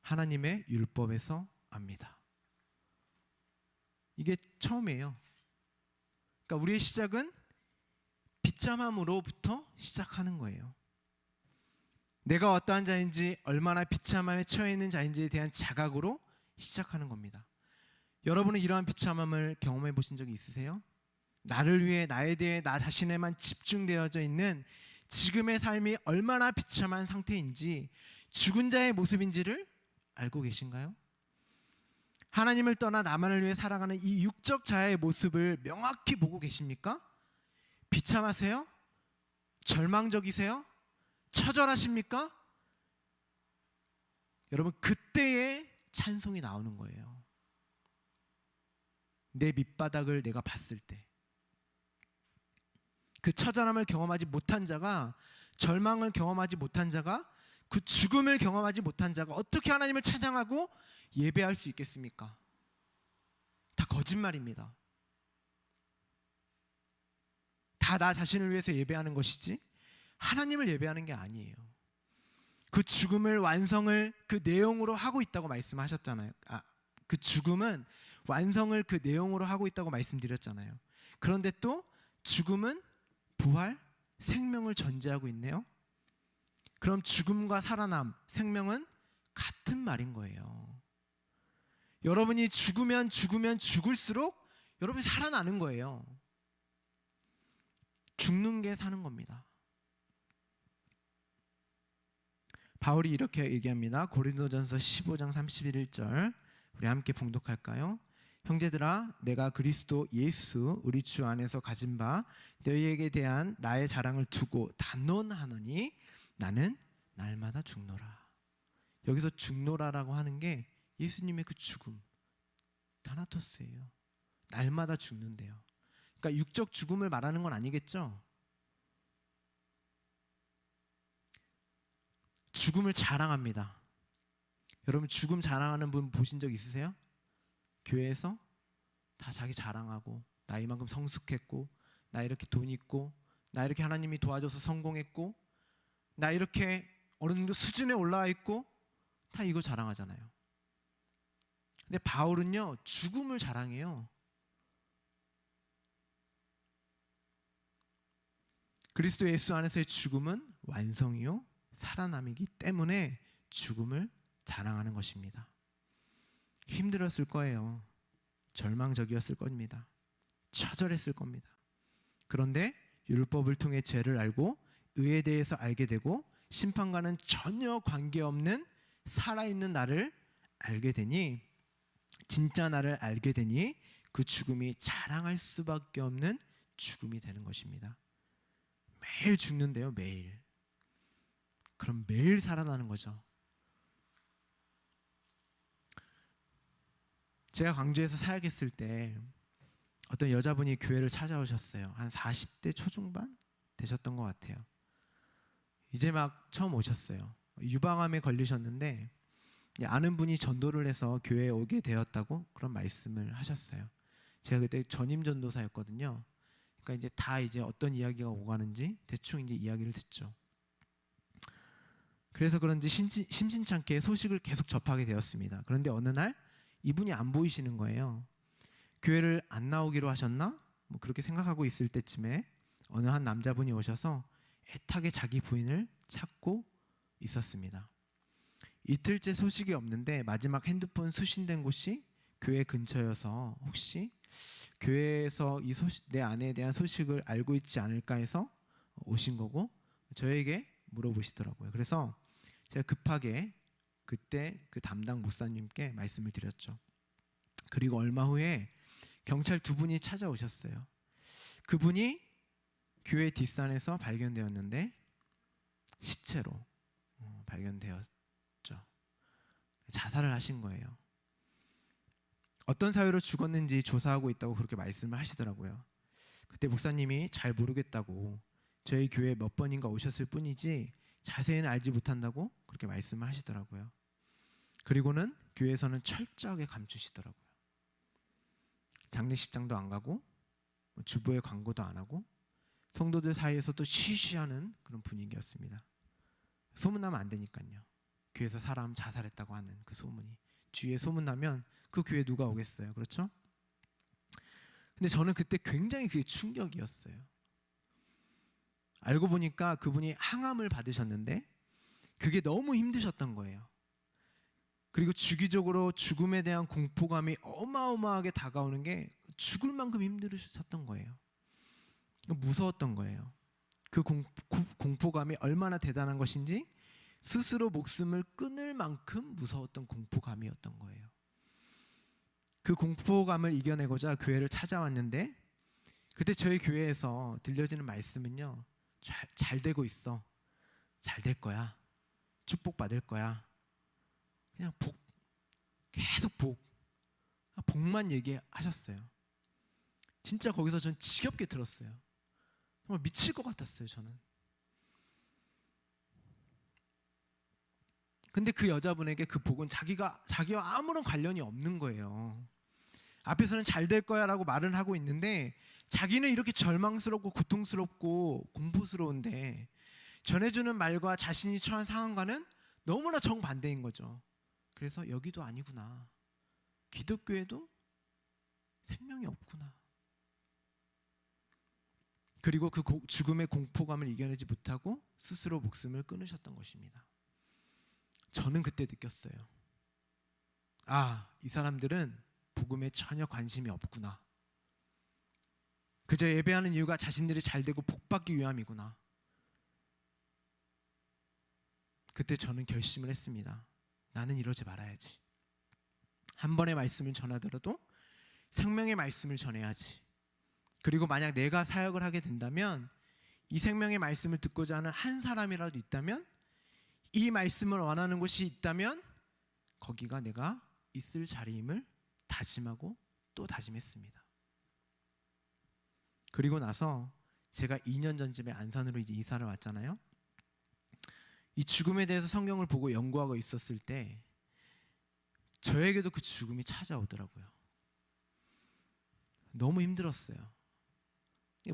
하나님의 율법에서 압니다. 이게 처음이에요. 그러니까 우리의 시작은 비참함으로부터 시작하는 거예요. 내가 어떠한 자인지, 얼마나 비참함에 처해 있는 자인지에 대한 자각으로 시작하는 겁니다. 여러분은 이러한 비참함을 경험해 보신 적이 있으세요? 나를 위해, 나에 대해, 나 자신에만 집중되어져 있는 지금의 삶이 얼마나 비참한 상태인지, 죽은 자의 모습인지를 알고 계신가요? 하나님을 떠나 나만을 위해 살아가는 이 육적 자의 모습을 명확히 보고 계십니까? 비참하세요? 절망적이세요? 처절하십니까? 여러분, 그때의 찬송이 나오는 거예요. 내 밑바닥을 내가 봤을 때. 그 처절함을 경험하지 못한 자가, 절망을 경험하지 못한 자가, 그 죽음을 경험하지 못한 자가 어떻게 하나님을 찬양하고 예배할 수 있겠습니까? 다 거짓말입니다. 다 나 자신을 위해서 예배하는 것이지 하나님을 예배하는 게 아니에요. 그 죽음을 완성을 그 내용으로 하고 있다고 말씀하셨잖아요. 그 죽음은 완성을 그 내용으로 하고 있다고 말씀드렸잖아요. 그런데 또 죽음은 부활, 생명을 전제하고 있네요. 그럼 죽음과 살아남, 생명은 같은 말인 거예요. 여러분이 죽으면 죽을수록 여러분이 살아나는 거예요. 죽는 게 사는 겁니다. 바울이 이렇게 얘기합니다. 고린도전서 15장 31절 우리 함께 봉독할까요? 형제들아, 내가 그리스도 예수 우리 주 안에서 가진 바 너희에게 대한 나의 자랑을 두고 단언하노니 나는 날마다 죽노라. 여기서 죽노라라고 하는 게 예수님의 그 죽음, 타나토스예요. 날마다 죽는데요. 그러니까 육적 죽음을 말하는 건 아니겠죠? 죽음을 자랑합니다. 여러분 죽음 자랑하는 분 보신 적 있으세요? 교회에서 다 자기 자랑하고 나 이만큼 성숙했고 나 이렇게 돈 있고 나 이렇게 하나님이 도와줘서 성공했고 나 이렇게 어느 정도 수준에 올라와 있고 다 이거 자랑하잖아요. 근데 바울은요 죽음을 자랑해요. 그리스도 예수 안에서의 죽음은 완성이요 살아남이기 때문에 죽음을 자랑하는 것입니다. 힘들었을 거예요. 절망적이었을 겁니다. 처절했을 겁니다. 그런데 율법을 통해 죄를 알고 의에 대해서 알게 되고 심판과는 전혀 관계없는 살아있는 나를 알게 되니 진짜 나를 알게 되니 그 죽음이 자랑할 수밖에 없는 죽음이 되는 것입니다. 매일 죽는데요. 매일. 그럼 매일 살아나는 거죠. 제가 광주에서 사역했을 때 어떤 여자분이 교회를 찾아오셨어요. 한 40대 초중반 되셨던 것 같아요. 이제 막 처음 오셨어요. 유방암에 걸리셨는데 아는 분이 전도를 해서 교회에 오게 되었다고 그런 말씀을 하셨어요. 제가 그때 전임 전도사였거든요. 그러니까 이제 다 이제 어떤 이야기가 오가는지 대충 이제 이야기를 듣죠. 그래서 그런지 심심찮게 소식을 계속 접하게 되었습니다. 그런데 어느 날 이분이 안 보이시는 거예요. 교회를 안 나오기로 하셨나? 뭐 그렇게 생각하고 있을 때쯤에 어느 한 남자분이 오셔서 애타게 자기 부인을 찾고 있었습니다. 이틀째 소식이 없는데 마지막 핸드폰 수신된 곳이 교회 근처여서 혹시 교회에서 이 내 아내에 대한 소식을 알고 있지 않을까 해서 오신 거고 저에게 물어보시더라고요. 그래서 제가 급하게 그때 그 담당 목사님께 말씀을 드렸죠. 그리고 얼마 후에 경찰 두 분이 찾아오셨어요. 그분이 교회 뒷산에서 발견되었는데 시체로 발견되었죠. 자살을 하신 거예요. 어떤 사유로 죽었는지 조사하고 있다고 그렇게 말씀을 하시더라고요. 그때 목사님이 잘 모르겠다고 저희 교회 몇 번인가 오셨을 뿐이지 자세히는 알지 못한다고 그렇게 말씀을 하시더라고요. 그리고는 교회에서는 철저하게 감추시더라고요. 장례식장도 안 가고 주보에 광고도 안 하고 성도들 사이에서도 쉬쉬하는 그런 분위기였습니다. 소문나면 안 되니까요. 교회에서 사람 자살했다고 하는 그 소문이 주위에 소문나면 그 교회 누가 오겠어요. 그렇죠? 근데 저는 그때 굉장히 그게 충격이었어요. 알고 보니까 그분이 항암을 받으셨는데 그게 너무 힘드셨던 거예요. 그리고 주기적으로 죽음에 대한 공포감이 어마어마하게 다가오는 게 죽을 만큼 힘들으셨던 거예요. 무서웠던 거예요. 그 공포감이 얼마나 대단한 것인지 스스로 목숨을 끊을 만큼 무서웠던 공포감이었던 거예요. 그 공포감을 이겨내고자 교회를 찾아왔는데 그때 저희 교회에서 들려지는 말씀은요. 잘 되고 있어. 잘 될 거야. 축복받을 거야. 그냥 계속 복만 얘기하셨어요. 진짜 거기서 전 지겹게 들었어요. 정말 미칠 것 같았어요. 저는. 근데 그 여자분에게 그 복은 자기와 아무런 관련이 없는 거예요. 앞에서는 잘 될 거야 라고 말을 하고 있는데 자기는 이렇게 절망스럽고 고통스럽고 공포스러운데 전해주는 말과 자신이 처한 상황과는 너무나 정반대인 거죠. 그래서 여기도 아니구나. 기독교에도 생명이 없구나. 그리고 그 죽음의 공포감을 이겨내지 못하고 스스로 목숨을 끊으셨던 것입니다. 저는 그때 느꼈어요. 아, 이 사람들은 복음에 전혀 관심이 없구나. 그저 예배하는 이유가 자신들이 잘되고 복받기 위함이구나. 그때 저는 결심을 했습니다. 나는 이러지 말아야지. 한 번의 말씀을 전하더라도 생명의 말씀을 전해야지. 그리고 만약 내가 사역을 하게 된다면 이 생명의 말씀을 듣고자 하는 한 사람이라도 있다면, 이 말씀을 원하는 곳이 있다면 거기가 내가 있을 자리임을 다짐하고 또 다짐했습니다. 그리고 나서 제가 2년 전쯤에 안산으로 이제 이사를 왔잖아요. 이 죽음에 대해서 성경을 보고 연구하고 있었을 때 저에게도 그 죽음이 찾아오더라고요. 너무 힘들었어요.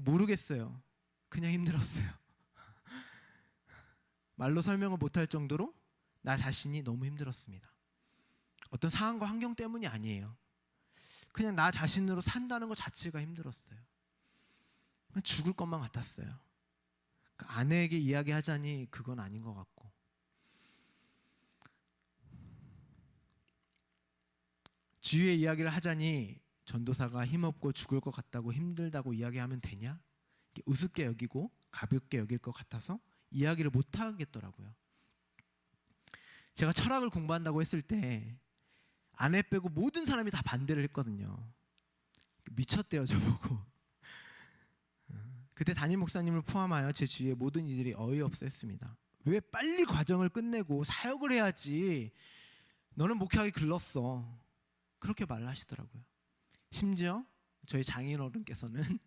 모르겠어요. 그냥 힘들었어요. 말로 설명을 못할 정도로 나 자신이 너무 힘들었습니다. 어떤 상황과 환경 때문이 아니에요. 그냥 나 자신으로 산다는 것 자체가 힘들었어요. 그냥 죽을 것만 같았어요. 아내에게 이야기하자니 그건 아닌 것 같고, 주위에 이야기를 하자니 전도사가 힘없고 죽을 것 같다고 힘들다고 이야기하면 되냐? 우습게 여기고 가볍게 여길 것 같아서 이야기를 못 하겠더라고요. 제가 철학을 공부한다고 했을 때 아내 빼고 모든 사람이 다 반대를 했거든요. 미쳤대요, 저보고. 그때 담임 목사님을 포함하여 제 주위의 모든 이들이 어이없어 했습니다. 왜 빨리 과정을 끝내고 사역을 해야지, 너는 목회하기 글렀어. 그렇게 말을 하시더라고요. 심지어 저희 장인 어른께서는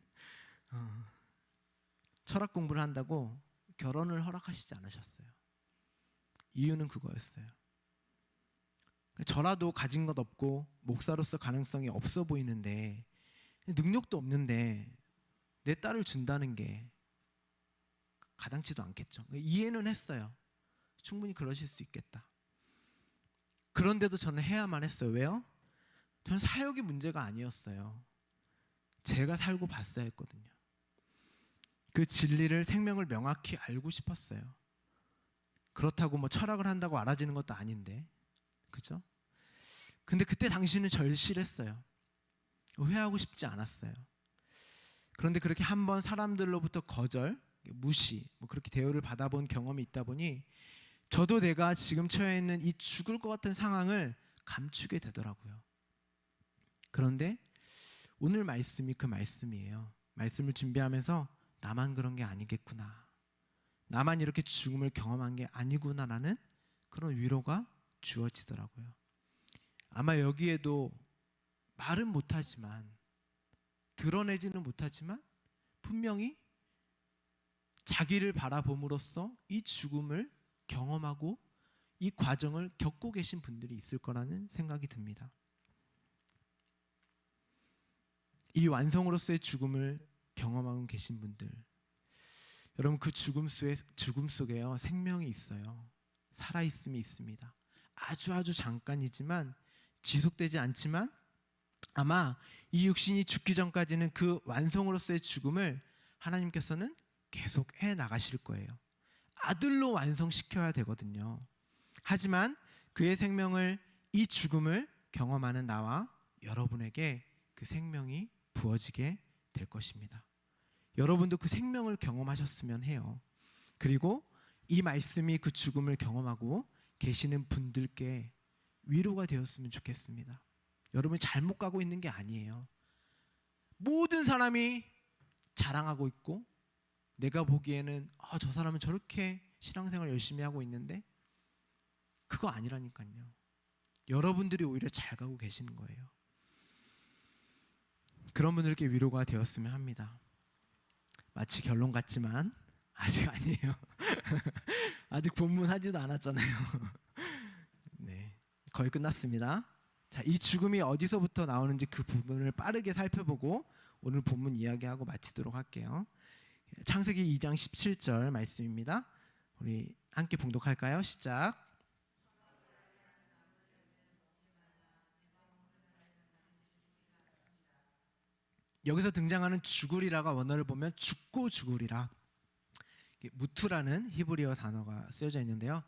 철학 공부를 한다고 결혼을 허락하시지 않으셨어요. 이유는 그거였어요. 저라도 가진 것 없고 목사로서 가능성이 없어 보이는데, 능력도 없는데 내 딸을 준다는 게 가당치도 않겠죠. 이해는 했어요. 충분히 그러실 수 있겠다. 그런데도 저는 해야만 했어요. 왜요? 저는 사역이 문제가 아니었어요. 제가 살고 봤어야 했거든요. 그 진리를, 생명을 명확히 알고 싶었어요. 그렇다고 뭐 철학을 한다고 알아지는 것도 아닌데, 그죠? 근데 그때 당시는 절실했어요. 회하고 싶지 않았어요. 그런데 그렇게 한번 사람들로부터 거절, 무시, 뭐 그렇게 대우를 받아본 경험이 있다 보니 저도 내가 지금 처해 있는 이 죽을 것 같은 상황을 감추게 되더라고요. 그런데 오늘 말씀이 그 말씀이에요. 말씀을 준비하면서 나만 그런 게 아니겠구나, 나만 이렇게 죽음을 경험한 게 아니구나라는 그런 위로가 주어지더라고요. 아마 여기에도 말은 못하지만, 드러내지는 못하지만 분명히 자기를 바라봄으로써 이 죽음을 경험하고 이 과정을 겪고 계신 분들이 있을 거라는 생각이 듭니다. 이 완성으로서의 죽음을 경험하고 계신 분들, 여러분, 그 죽음 속에요 생명이 있어요. 살아있음이 있습니다. 아주 잠깐이지만, 지속되지 않지만 아마 이 육신이 죽기 전까지는 그 완성으로서의 죽음을 하나님께서는 계속 해 나가실 거예요. 아들로 완성시켜야 되거든요. 하지만 그의 생명을, 이 죽음을 경험하는 나와 여러분에게 그 생명이 부어지게 될 것입니다. 여러분도 그 생명을 경험하셨으면 해요. 그리고 이 말씀이 그 죽음을 경험하고 계시는 분들께 위로가 되었으면 좋겠습니다. 여러분이 잘못 가고 있는 게 아니에요. 모든 사람이 자랑하고 있고, 내가 보기에는 저 사람은 저렇게 신앙생활 열심히 하고 있는데, 그거 아니라니까요. 여러분들이 오히려 잘 가고 계시는 거예요. 그런 분들께 위로가 되었으면 합니다. 마치 결론 같지만 아직 아니에요. 아직 본문하지도 않았잖아요. 네, 거의 끝났습니다. 자, 이 죽음이 어디서부터 나오는지 그 부분을 빠르게 살펴보고 오늘 본문 이야기하고 마치도록 할게요. 창세기 2장 17절 말씀입니다. 우리 함께 봉독할까요? 시작. 여기서 등장하는 죽으리라가 원어를 보면 죽고 죽으리라. 무투라는 히브리어 단어가 쓰여져 있는데요.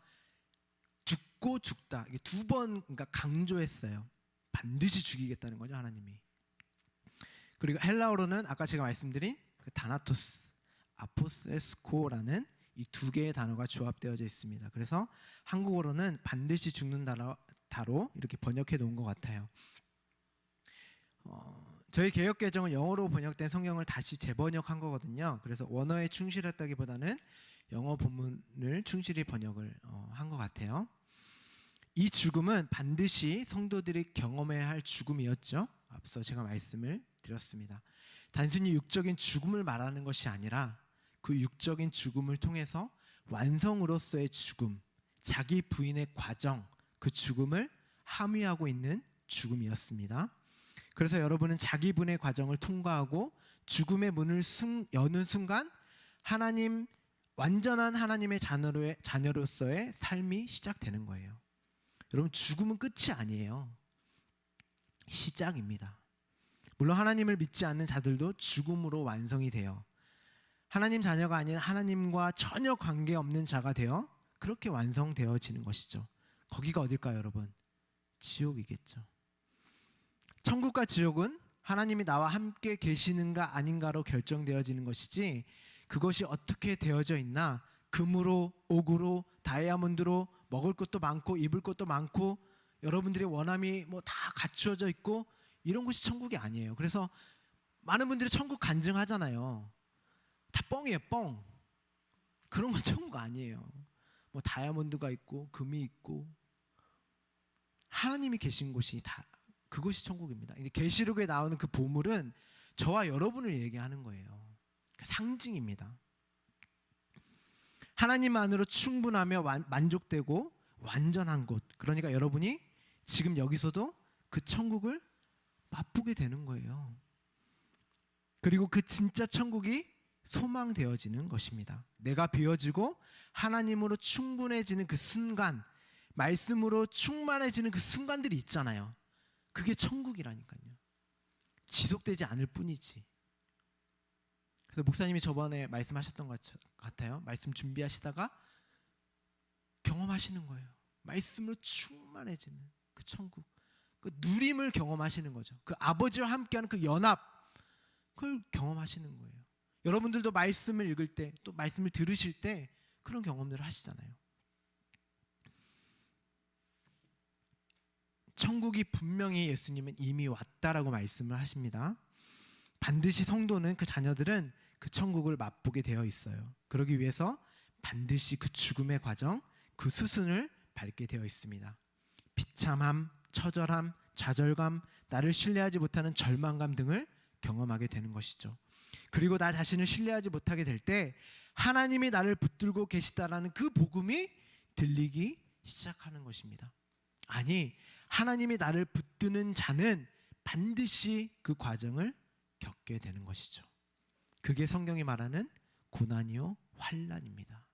죽고 죽다. 이게 두 번 그러니까 강조했어요. 반드시 죽이겠다는 거죠, 하나님이. 그리고 헬라어로는 아까 제가 말씀드린 그 다나토스, 아포세스코라는 이 두 개의 단어가 조합되어져 있습니다. 그래서 한국어로는 반드시 죽는다로 이렇게 번역해 놓은 것 같아요. 저희 개역개정은 영어로 번역된 성경을 다시 재번역한 거거든요. 그래서 원어에 충실했다기보다는 영어 본문을 충실히 번역을 한 것 같아요. 이 죽음은 반드시 성도들이 경험해야 할 죽음이었죠. 앞서 제가 말씀을 드렸습니다. 단순히 육적인 죽음을 말하는 것이 아니라 그 육적인 죽음을 통해서 완성으로서의 죽음, 자기 부인의 과정, 그 죽음을 함유하고 있는 죽음이었습니다. 그래서 여러분은 자기 분의 과정을 통과하고 죽음의 문을 여는 순간 하나님, 완전한 하나님의 자녀로서의 삶이 시작되는 거예요. 여러분, 죽음은 끝이 아니에요. 시작입니다. 물론 하나님을 믿지 않는 자들도 죽음으로 완성이 돼요. 하나님 자녀가 아닌 하나님과 전혀 관계없는 자가 되어 그렇게 완성되어지는 것이죠. 거기가 어딜까요, 여러분? 지옥이겠죠. 천국과 지옥은 하나님이 나와 함께 계시는가 아닌가로 결정되어지는 것이지, 그것이 어떻게 되어져 있나, 금으로, 옥으로, 다이아몬드로 먹을 것도 많고 입을 것도 많고 여러분들의 원함이 뭐 다 갖추어져 있고 이런 곳이 천국이 아니에요. 그래서 많은 분들이 천국 간증하잖아요. 다 뻥이에요, 뻥. 그런 건 천국 아니에요. 뭐 다이아몬드가 있고 금이 있고 하나님이 계신 곳이 다 그곳이 천국입니다. 계시록에 나오는 그 보물은 저와 여러분을 얘기하는 거예요. 상징입니다. 하나님만으로 충분하며 만족되고 완전한 곳. 그러니까 여러분이 지금 여기서도 그 천국을 맛보게 되는 거예요. 그리고 그 진짜 천국이 소망되어지는 것입니다. 내가 비워지고 하나님으로 충분해지는 그 순간, 말씀으로 충만해지는 그 순간들이 있잖아요. 그게 천국이라니까요. 지속되지 않을 뿐이지. 그래서 목사님이 저번에 말씀하셨던 것 같아요. 말씀 준비하시다가 경험하시는 거예요. 말씀으로 충만해지는 그 천국, 그 누림을 경험하시는 거죠. 그 아버지와 함께하는 그 연합, 그걸 경험하시는 거예요. 여러분들도 말씀을 읽을 때, 또 말씀을 들으실 때 그런 경험들을 하시잖아요. 천국이 분명히 예수님은 이미 왔다라고 말씀을 하십니다. 반드시 성도는, 그 자녀들은 그 천국을 맛보게 되어 있어요. 그러기 위해서 반드시 그 죽음의 과정, 그 수순을 밟게 되어 있습니다. 비참함, 처절함, 좌절감, 나를 신뢰하지 못하는 절망감 등을 경험하게 되는 것이죠. 그리고 나 자신을 신뢰하지 못하게 될 때 하나님이 나를 붙들고 계시다라는 그 복음이 들리기 시작하는 것입니다. 아니, 하나님이 나를 붙드는 자는 반드시 그 과정을 겪게 되는 것이죠. 그게 성경이 말하는 고난이요 환난입니다.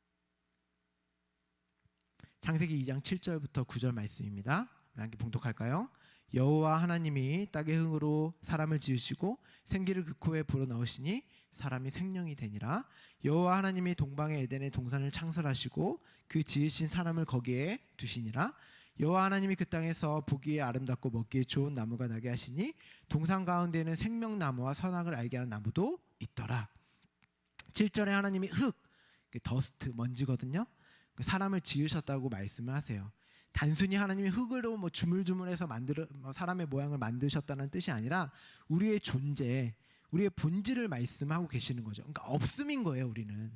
창세기 2장 7절부터 9절 말씀입니다. 함께 봉독할까요? 여호와 하나님이 땅의 흥으로 사람을 지으시고 생기를 그 코에 불어넣으시니 사람이 생명이 되니라. 여호와 하나님이 동방의 에덴의 동산을 창설하시고 그 지으신 사람을 거기에 두시니라. 여호와 하나님이 그 땅에서 보기에 아름답고 먹기에 좋은 나무가 나게 하시니 동산 가운데에는 생명나무와 선악을 알게 하는 나무도 있더라. 7절에 하나님이 흙, 더스트, 먼지거든요. 사람을 지으셨다고 말씀을 하세요. 단순히 하나님이 흙으로 뭐 주물주물해서 사람의 모양을 만드셨다는 뜻이 아니라 우리의 존재, 우리의 본질을 말씀하고 계시는 거죠. 그러니까 없음인 거예요. 우리는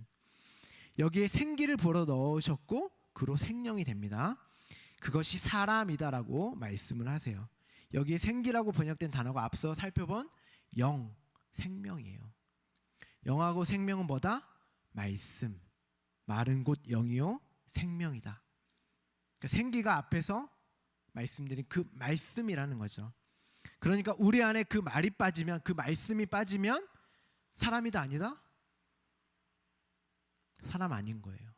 여기에 생기를 불어 넣으셨고 그로 생명이 됩니다. 그것이 사람이다라고 말씀을 하세요. 여기에 생기라고 번역된 단어가 앞서 살펴본 영, 생명이에요. 영하고 생명은 뭐다? 말씀. 말은 곧 영이요 생명이다. 그러니까 생기가 앞에서 말씀드린 그 말씀이라는 거죠. 그러니까 우리 안에 그 말이 빠지면, 그 말씀이 빠지면 사람이다 아니다? 사람 아닌 거예요.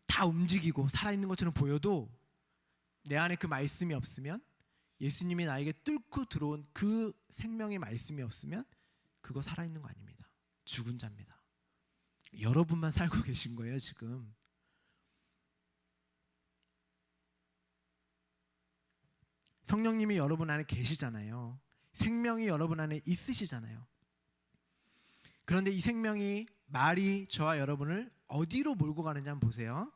다 움직이고 살아있는 것처럼 보여도 내 안에 그 말씀이 없으면 예수님이 나에게 뚫고 들어온 그 생명의 말씀이 없으면 그거 살아있는 거 아닙니다. 죽은 자입니다. 여러분만 살고 계신 거예요 지금. 성령님이 여러분 안에 계시잖아요. 생명이 여러분 안에 있으시잖아요. 그런데 이 생명이 말이 저와 여러분을 어디로 몰고 가는지 한번 보세요.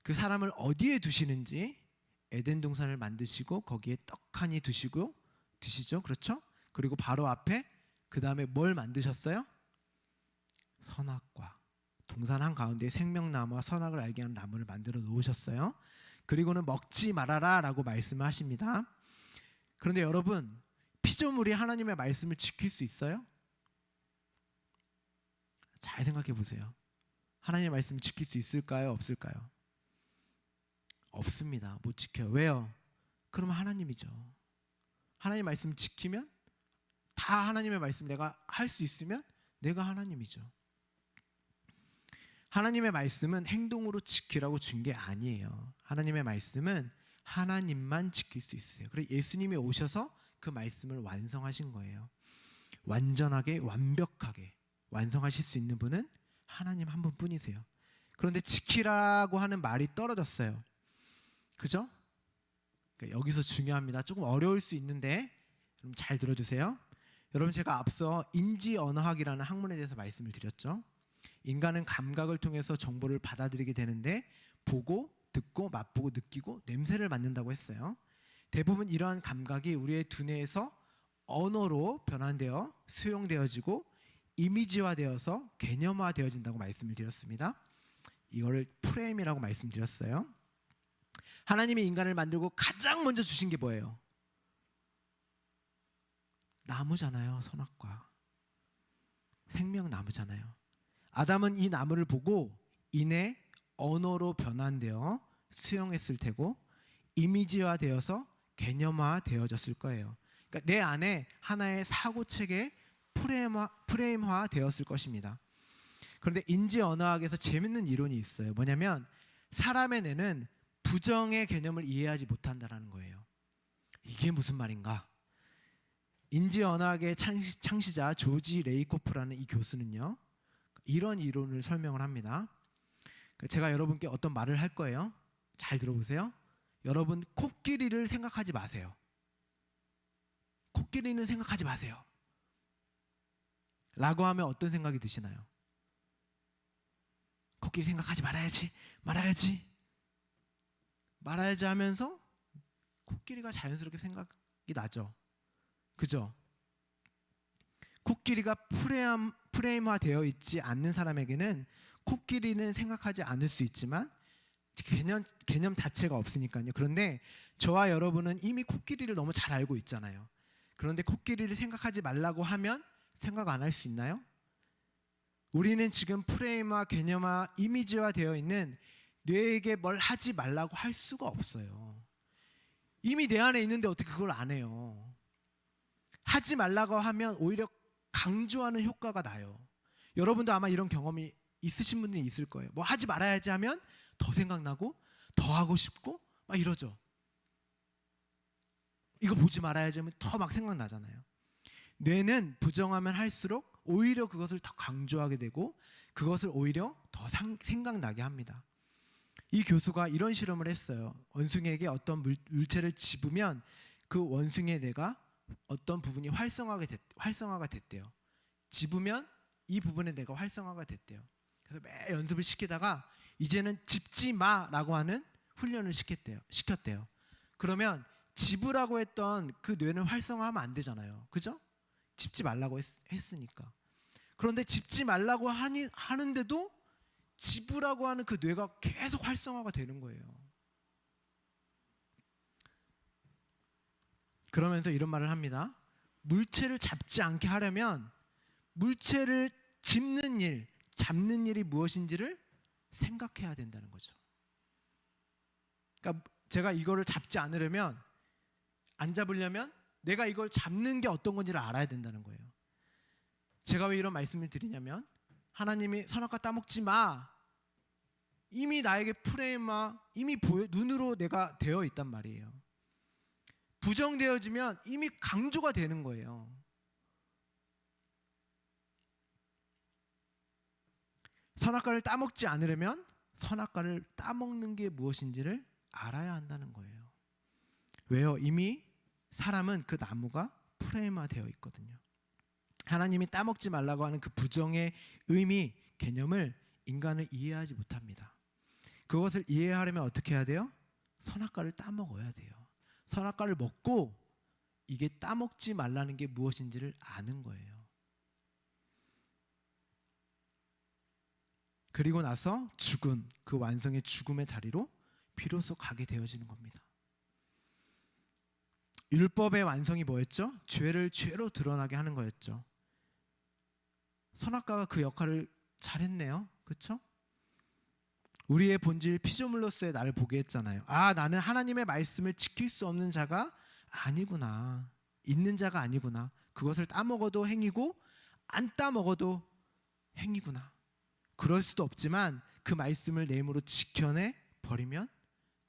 그 사람을 어디에 두시는지, 에덴 동산을 만드시고 거기에 떡하니 두시고 드시죠. 그렇죠? 그리고 바로 앞에 그 다음에 뭘 만드셨어요? 선악과. 동산 한가운데 생명나무와 선악을 알게 하는 나무를 만들어 놓으셨어요. 그리고는 먹지 말아라 라고 말씀을 하십니다. 그런데 여러분, 피조물이 하나님의 말씀을 지킬 수 있어요? 잘 생각해 보세요. 하나님의 말씀을 지킬 수 있을까요? 없을까요? 없습니다. 못 지켜요. 왜요? 그러면 하나님이죠. 하나님의 말씀을 지키면 다 하나님의 말씀 내가 할 수 있으면 내가 하나님이죠. 하나님의 말씀은 행동으로 지키라고 준 게 아니에요. 하나님의 말씀은 하나님만 지킬 수 있어요. 그래서 예수님이 오셔서 그 말씀을 완성하신 거예요. 완전하게 완벽하게 완성하실 수 있는 분은 하나님 한 분뿐이세요. 그런데 지키라고 하는 말이 떨어졌어요. 그죠? 그러니까 여기서 중요합니다. 조금 어려울 수 있는데 여러분 잘 들어주세요. 여러분 제가 앞서 인지언어학이라는 학문에 대해서 말씀을 드렸죠. 인간은 감각을 통해서 정보를 받아들이게 되는데 보고, 듣고, 맛보고, 느끼고, 냄새를 맡는다고 했어요. 대부분 이러한 감각이 우리의 두뇌에서 언어로 변환되어 수용되어지고 이미지화되어서 개념화되어진다고 말씀을 드렸습니다. 이거를 프레임이라고 말씀드렸어요. 하나님이 인간을 만들고 가장 먼저 주신 게 뭐예요? 나무잖아요. 선악과. 생명나무잖아요. 아담은 이 나무를 보고 이내 언어로 변환되어 수용했을 테고 이미지화되어서 개념화되어졌을 거예요. 그러니까 내 안에 하나의 사고체계 프레임화 되었을 것입니다. 그런데 인지언어학에서 재밌는 이론이 있어요. 뭐냐면 사람의 뇌는 부정의 개념을 이해하지 못한다는 거예요. 이게 무슨 말인가? 인지언어학의 창시자 조지 레이코프라는 이 교수는요, 이런 이론을 설명을 합니다. 제가 여러분께 어떤 말을 할 거예요. 잘 들어보세요. 여러분 코끼리를 생각하지 마세요. 코끼리는 생각하지 마세요. 라고 하면 어떤 생각이 드시나요? 코끼리 생각하지 말아야지 하면서 코끼리가 자연스럽게 생각이 나죠. 그죠? 코끼리가 프레임화되어 있지 않는 사람에게는 코끼리는 생각하지 않을 수 있지만 개념 자체가 없으니까요. 그런데 저와 여러분은 이미 코끼리를 너무 잘 알고 있잖아요. 그런데 코끼리를 생각하지 말라고 하면 생각 안 할 수 있나요? 우리는 지금 프레임화, 개념화, 이미지화 되어 있는 뇌에게 뭘 하지 말라고 할 수가 없어요. 이미 내 안에 있는데 어떻게 그걸 안 해요? 하지 말라고 하면 오히려 강조하는 효과가 나요. 여러분도 아마 이런 경험이 있으신 분들이 있을 거예요. 뭐 하지 말아야지 하면 더 생각나고 더 하고 싶고 막 이러죠. 이거 보지 말아야지 하면 더 막 생각나잖아요. 뇌는 부정하면 할수록 오히려 그것을 더 강조하게 되고 그것을 오히려 더 생각나게 합니다. 이 교수가 이런 실험을 했어요. 원숭이에게 어떤 물체를 집으면 그 원숭이의 뇌가 어떤 부분이 활성화가 됐대요. 집으면 이 부분의 뇌가 활성화가 됐대요. 그래서 매 연습을 시키다가 이제는 집지 마라고 하는 훈련을 시켰대요. 그러면 집으라고 했던 그 뇌는 활성화하면 안 되잖아요. 그죠? 집지 말라고 했으니까. 그런데 집지 말라고 하는데도 집으라고 하는 그 뇌가 계속 활성화가 되는 거예요. 그러면서 이런 말을 합니다. 물체를 잡지 않게 하려면 물체를 집는 일, 잡는 일이 무엇인지를 생각해야 된다는 거죠. 그러니까 제가 이거를 잡지 않으려면, 안 잡으려면 내가 이걸 잡는 게 어떤 건지를 알아야 된다는 거예요. 제가 왜 이런 말씀을 드리냐면 하나님이 선악과 따먹지 마, 이미 나에게 프레임화, 이미 눈으로 내가 되어 있단 말이에요. 부정되어지면 이미 강조가 되는 거예요. 선악과를 따먹지 않으려면 선악과를 따먹는 게 무엇인지를 알아야 한다는 거예요. 왜요? 이미 사람은 그 나무가 프레임화되어 있거든요. 하나님이 따먹지 말라고 하는 그 부정의 의미, 개념을 인간은 이해하지 못합니다. 그것을 이해하려면 어떻게 해야 돼요? 선악과를 따먹어야 돼요. 선악과를 먹고 이게 따먹지 말라는 게 무엇인지를 아는 거예요. 그리고 나서 죽음, 그 완성의 죽음의 자리로 비로소 가게 되어지는 겁니다. 율법의 완성이 뭐였죠? 죄를 죄로 드러나게 하는 거였죠. 선악과가 그 역할을 잘했네요. 그렇죠? 우리의 본질 피조물로서의 나를 보게 했잖아요. 아, 나는 하나님의 말씀을 지킬 수 없는 자가 아니구나. 있는 자가 아니구나. 그것을 따먹어도 행위고 안 따먹어도 행위구나. 그럴 수도 없지만 그 말씀을 내 힘으로 지켜내 버리면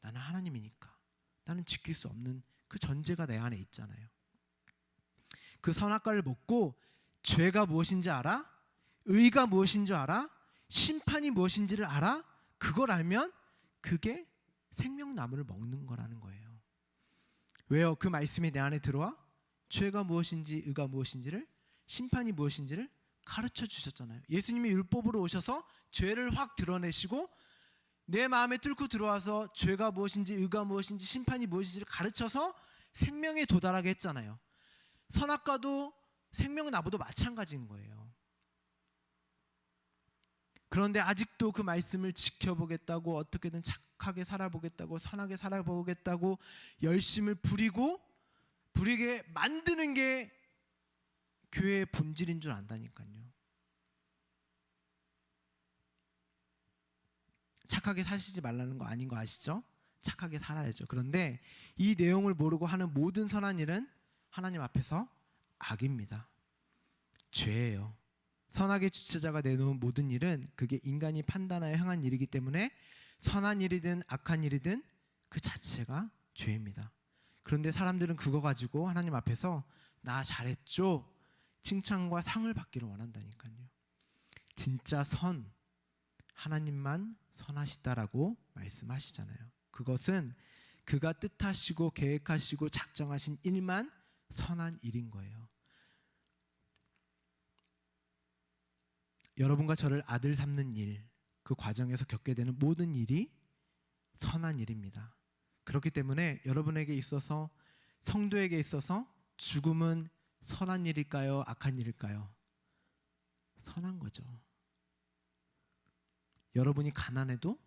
나는 하나님이니까. 나는 지킬 수 없는 그 전제가 내 안에 있잖아요. 그 선악과를 먹고 죄가 무엇인지 알아? 의가 무엇인지 알아? 심판이 무엇인지를 알아? 그걸 알면 그게 생명나무를 먹는 거라는 거예요. 왜요? 그 말씀이 내 안에 들어와 죄가 무엇인지 의가 무엇인지를, 심판이 무엇인지를 가르쳐 주셨잖아요. 예수님이 율법으로 오셔서 죄를 확 드러내시고 내 마음에 뚫고 들어와서 죄가 무엇인지 의가 무엇인지 심판이 무엇인지를 가르쳐서 생명에 도달하게 했잖아요. 선악과도 생명나무도 마찬가지인 거예요. 그런데 아직도 그 말씀을 지켜보겠다고, 어떻게든 착하게 살아보겠다고, 선하게 살아보겠다고 열심을 부리게 만드는 게 교회의 본질인 줄 안다니까요. 착하게 사시지 말라는 거 아닌 거 아시죠? 착하게 살아야죠. 그런데 이 내용을 모르고 하는 모든 선한 일은 하나님 앞에서 악입니다. 죄예요. 선악의 주체자가 내놓은 모든 일은 그게 인간이 판단하여 행한 일이기 때문에 선한 일이든 악한 일이든 그 자체가 죄입니다. 그런데 사람들은 그거 가지고 하나님 앞에서 나 잘했죠? 칭찬과 상을 받기를 원한다니까요. 진짜 선, 하나님만 선하시다라고 말씀하시잖아요. 그것은 그가 뜻하시고 계획하시고 작정하신 일만 선한 일인 거예요. 여러분과 저를 아들 삼는 일, 그 과정에서 겪게 되는 모든 일이 선한 일입니다. 그렇기 때문에 여러분에게 있어서, 성도에게 있어서 죽음은 선한 일일까요? 악한 일일까요? 선한 거죠. 여러분이 가난해도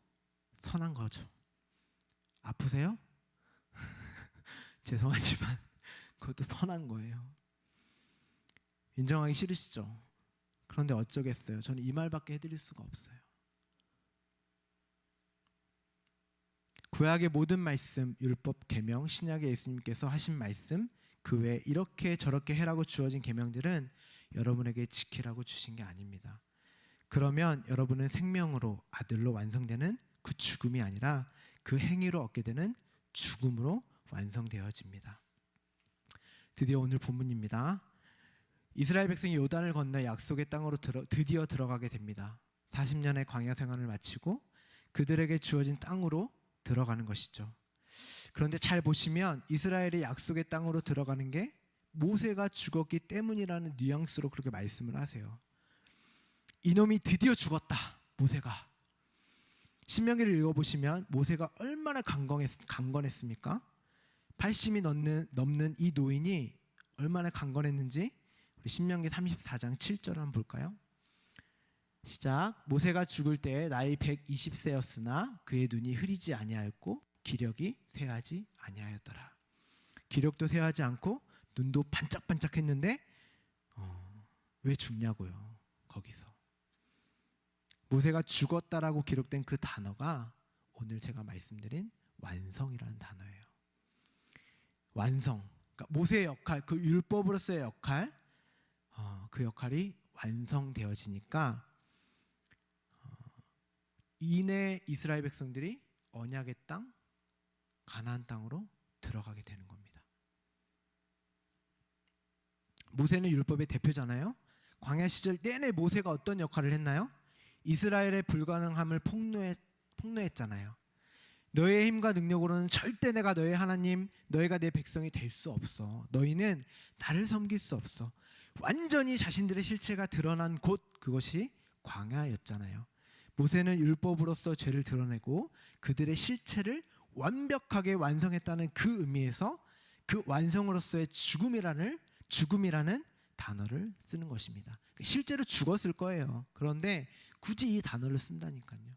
선한 거죠. 아프세요? 죄송하지만 그것도 선한 거예요. 인정하기 싫으시죠? 그런데 어쩌겠어요. 저는 이 말밖에 해드릴 수가 없어요. 구약의 모든 말씀, 율법, 계명, 신약의 예수님께서 하신 말씀, 그 외에 이렇게 저렇게 해라고 주어진 계명들은 여러분에게 지키라고 주신 게 아닙니다. 그러면 여러분은 생명으로, 아들로 완성되는 그 죽음이 아니라 그 행위로 얻게 되는 죽음으로 완성되어집니다. 드디어 오늘 본문입니다. 이스라엘 백성이 요단을 건너 약속의 땅으로 드디어 들어가게 됩니다. 40년의 광야 생활을 마치고 그들에게 주어진 땅으로 들어가는 것이죠. 그런데 잘 보시면 이스라엘의 약속의 땅으로 들어가는 게 모세가 죽었기 때문이라는 뉘앙스로 그렇게 말씀을 하세요. 이놈이 드디어 죽었다, 모세가. 신명기를 읽어보시면 모세가 얼마나 강건했습니까? 80이 넘는 이 노인이 얼마나 강건했는지 우리 신명기 34장 7절 한번 볼까요? 시작. 모세가 죽을 때 나이 120세였으나 그의 눈이 흐리지 아니하였고 기력이 쇠하지 아니하였더라. 기력도 쇠하지 않고 눈도 반짝반짝했는데 왜 죽냐고요. 거기서 모세가 죽었다라고 기록된 그 단어가 오늘 제가 말씀드린 완성이라는 단어예요. 완성. 그러니까 모세의 역할, 그 율법으로서의 역할, 그 역할이 완성되어지니까 이내 이스라엘 백성들이 언약의 땅, 가나안 땅으로 들어가게 되는 겁니다. 모세는 율법의 대표잖아요. 광야 시절 내내 모세가 어떤 역할을 했나요? 이스라엘의 불가능함을 폭로했잖아요. 너의 힘과 능력으로는 절대 내가 너의 하나님, 너희가 내 백성이 될 수 없어. 너희는 나를 섬길 수 없어. 완전히 자신들의 실체가 드러난 곳, 그것이 광야였잖아요. 모세는 율법으로서 죄를 드러내고 그들의 실체를 완벽하게 완성했다는 그 의미에서 그 완성으로서의 죽음이라는 단어를 쓰는 것입니다. 실제로 죽었을 거예요. 그런데 굳이 이 단어를 쓴다니까요.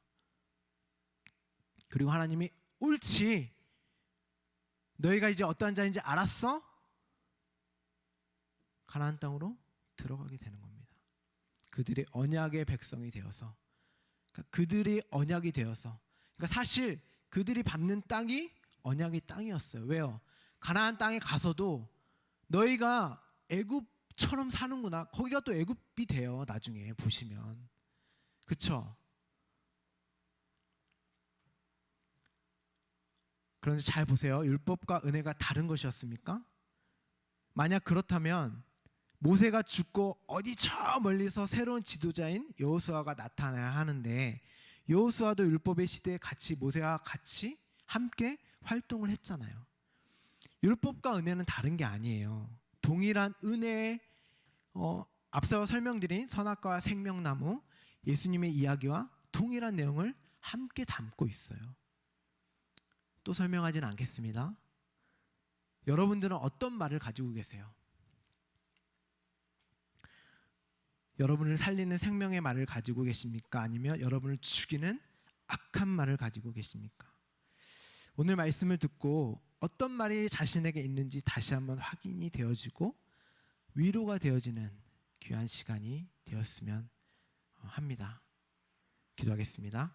그리고 하나님이 옳지, 너희가 이제 어떠한 자인지 알았어? 가나안 땅으로 들어가게 되는 겁니다. 그들이 언약의 백성이 되어서, 그들이 언약이 되어서, 그러니까 사실 그들이 밟는 땅이 언약의 땅이었어요. 왜요? 가나안 땅에 가서도 너희가 애굽처럼 사는구나. 거기가 또 애굽이 돼요. 나중에 보시면, 그렇죠? 그런데 잘 보세요. 율법과 은혜가 다른 것이었습니까? 만약 그렇다면 모세가 죽고 어디 저 멀리서 새로운 지도자인 여호수아가 나타나야 하는데, 여호수아도 율법의 시대에 같이 모세와 같이 함께 활동을 했잖아요. 율법과 은혜는 다른 게 아니에요. 동일한 은혜의 앞서 설명드린 선악과와 생명나무, 예수님의 이야기와 동일한 내용을 함께 담고 있어요. 또 설명하지는 않겠습니다. 여러분들은 어떤 말을 가지고 계세요? 여러분을 살리는 생명의 말을 가지고 계십니까? 아니면 여러분을 죽이는 악한 말을 가지고 계십니까? 오늘 말씀을 듣고 어떤 말이 자신에게 있는지 다시 한번 확인이 되어지고 위로가 되어지는 귀한 시간이 되었으면 합니다. 기도하겠습니다.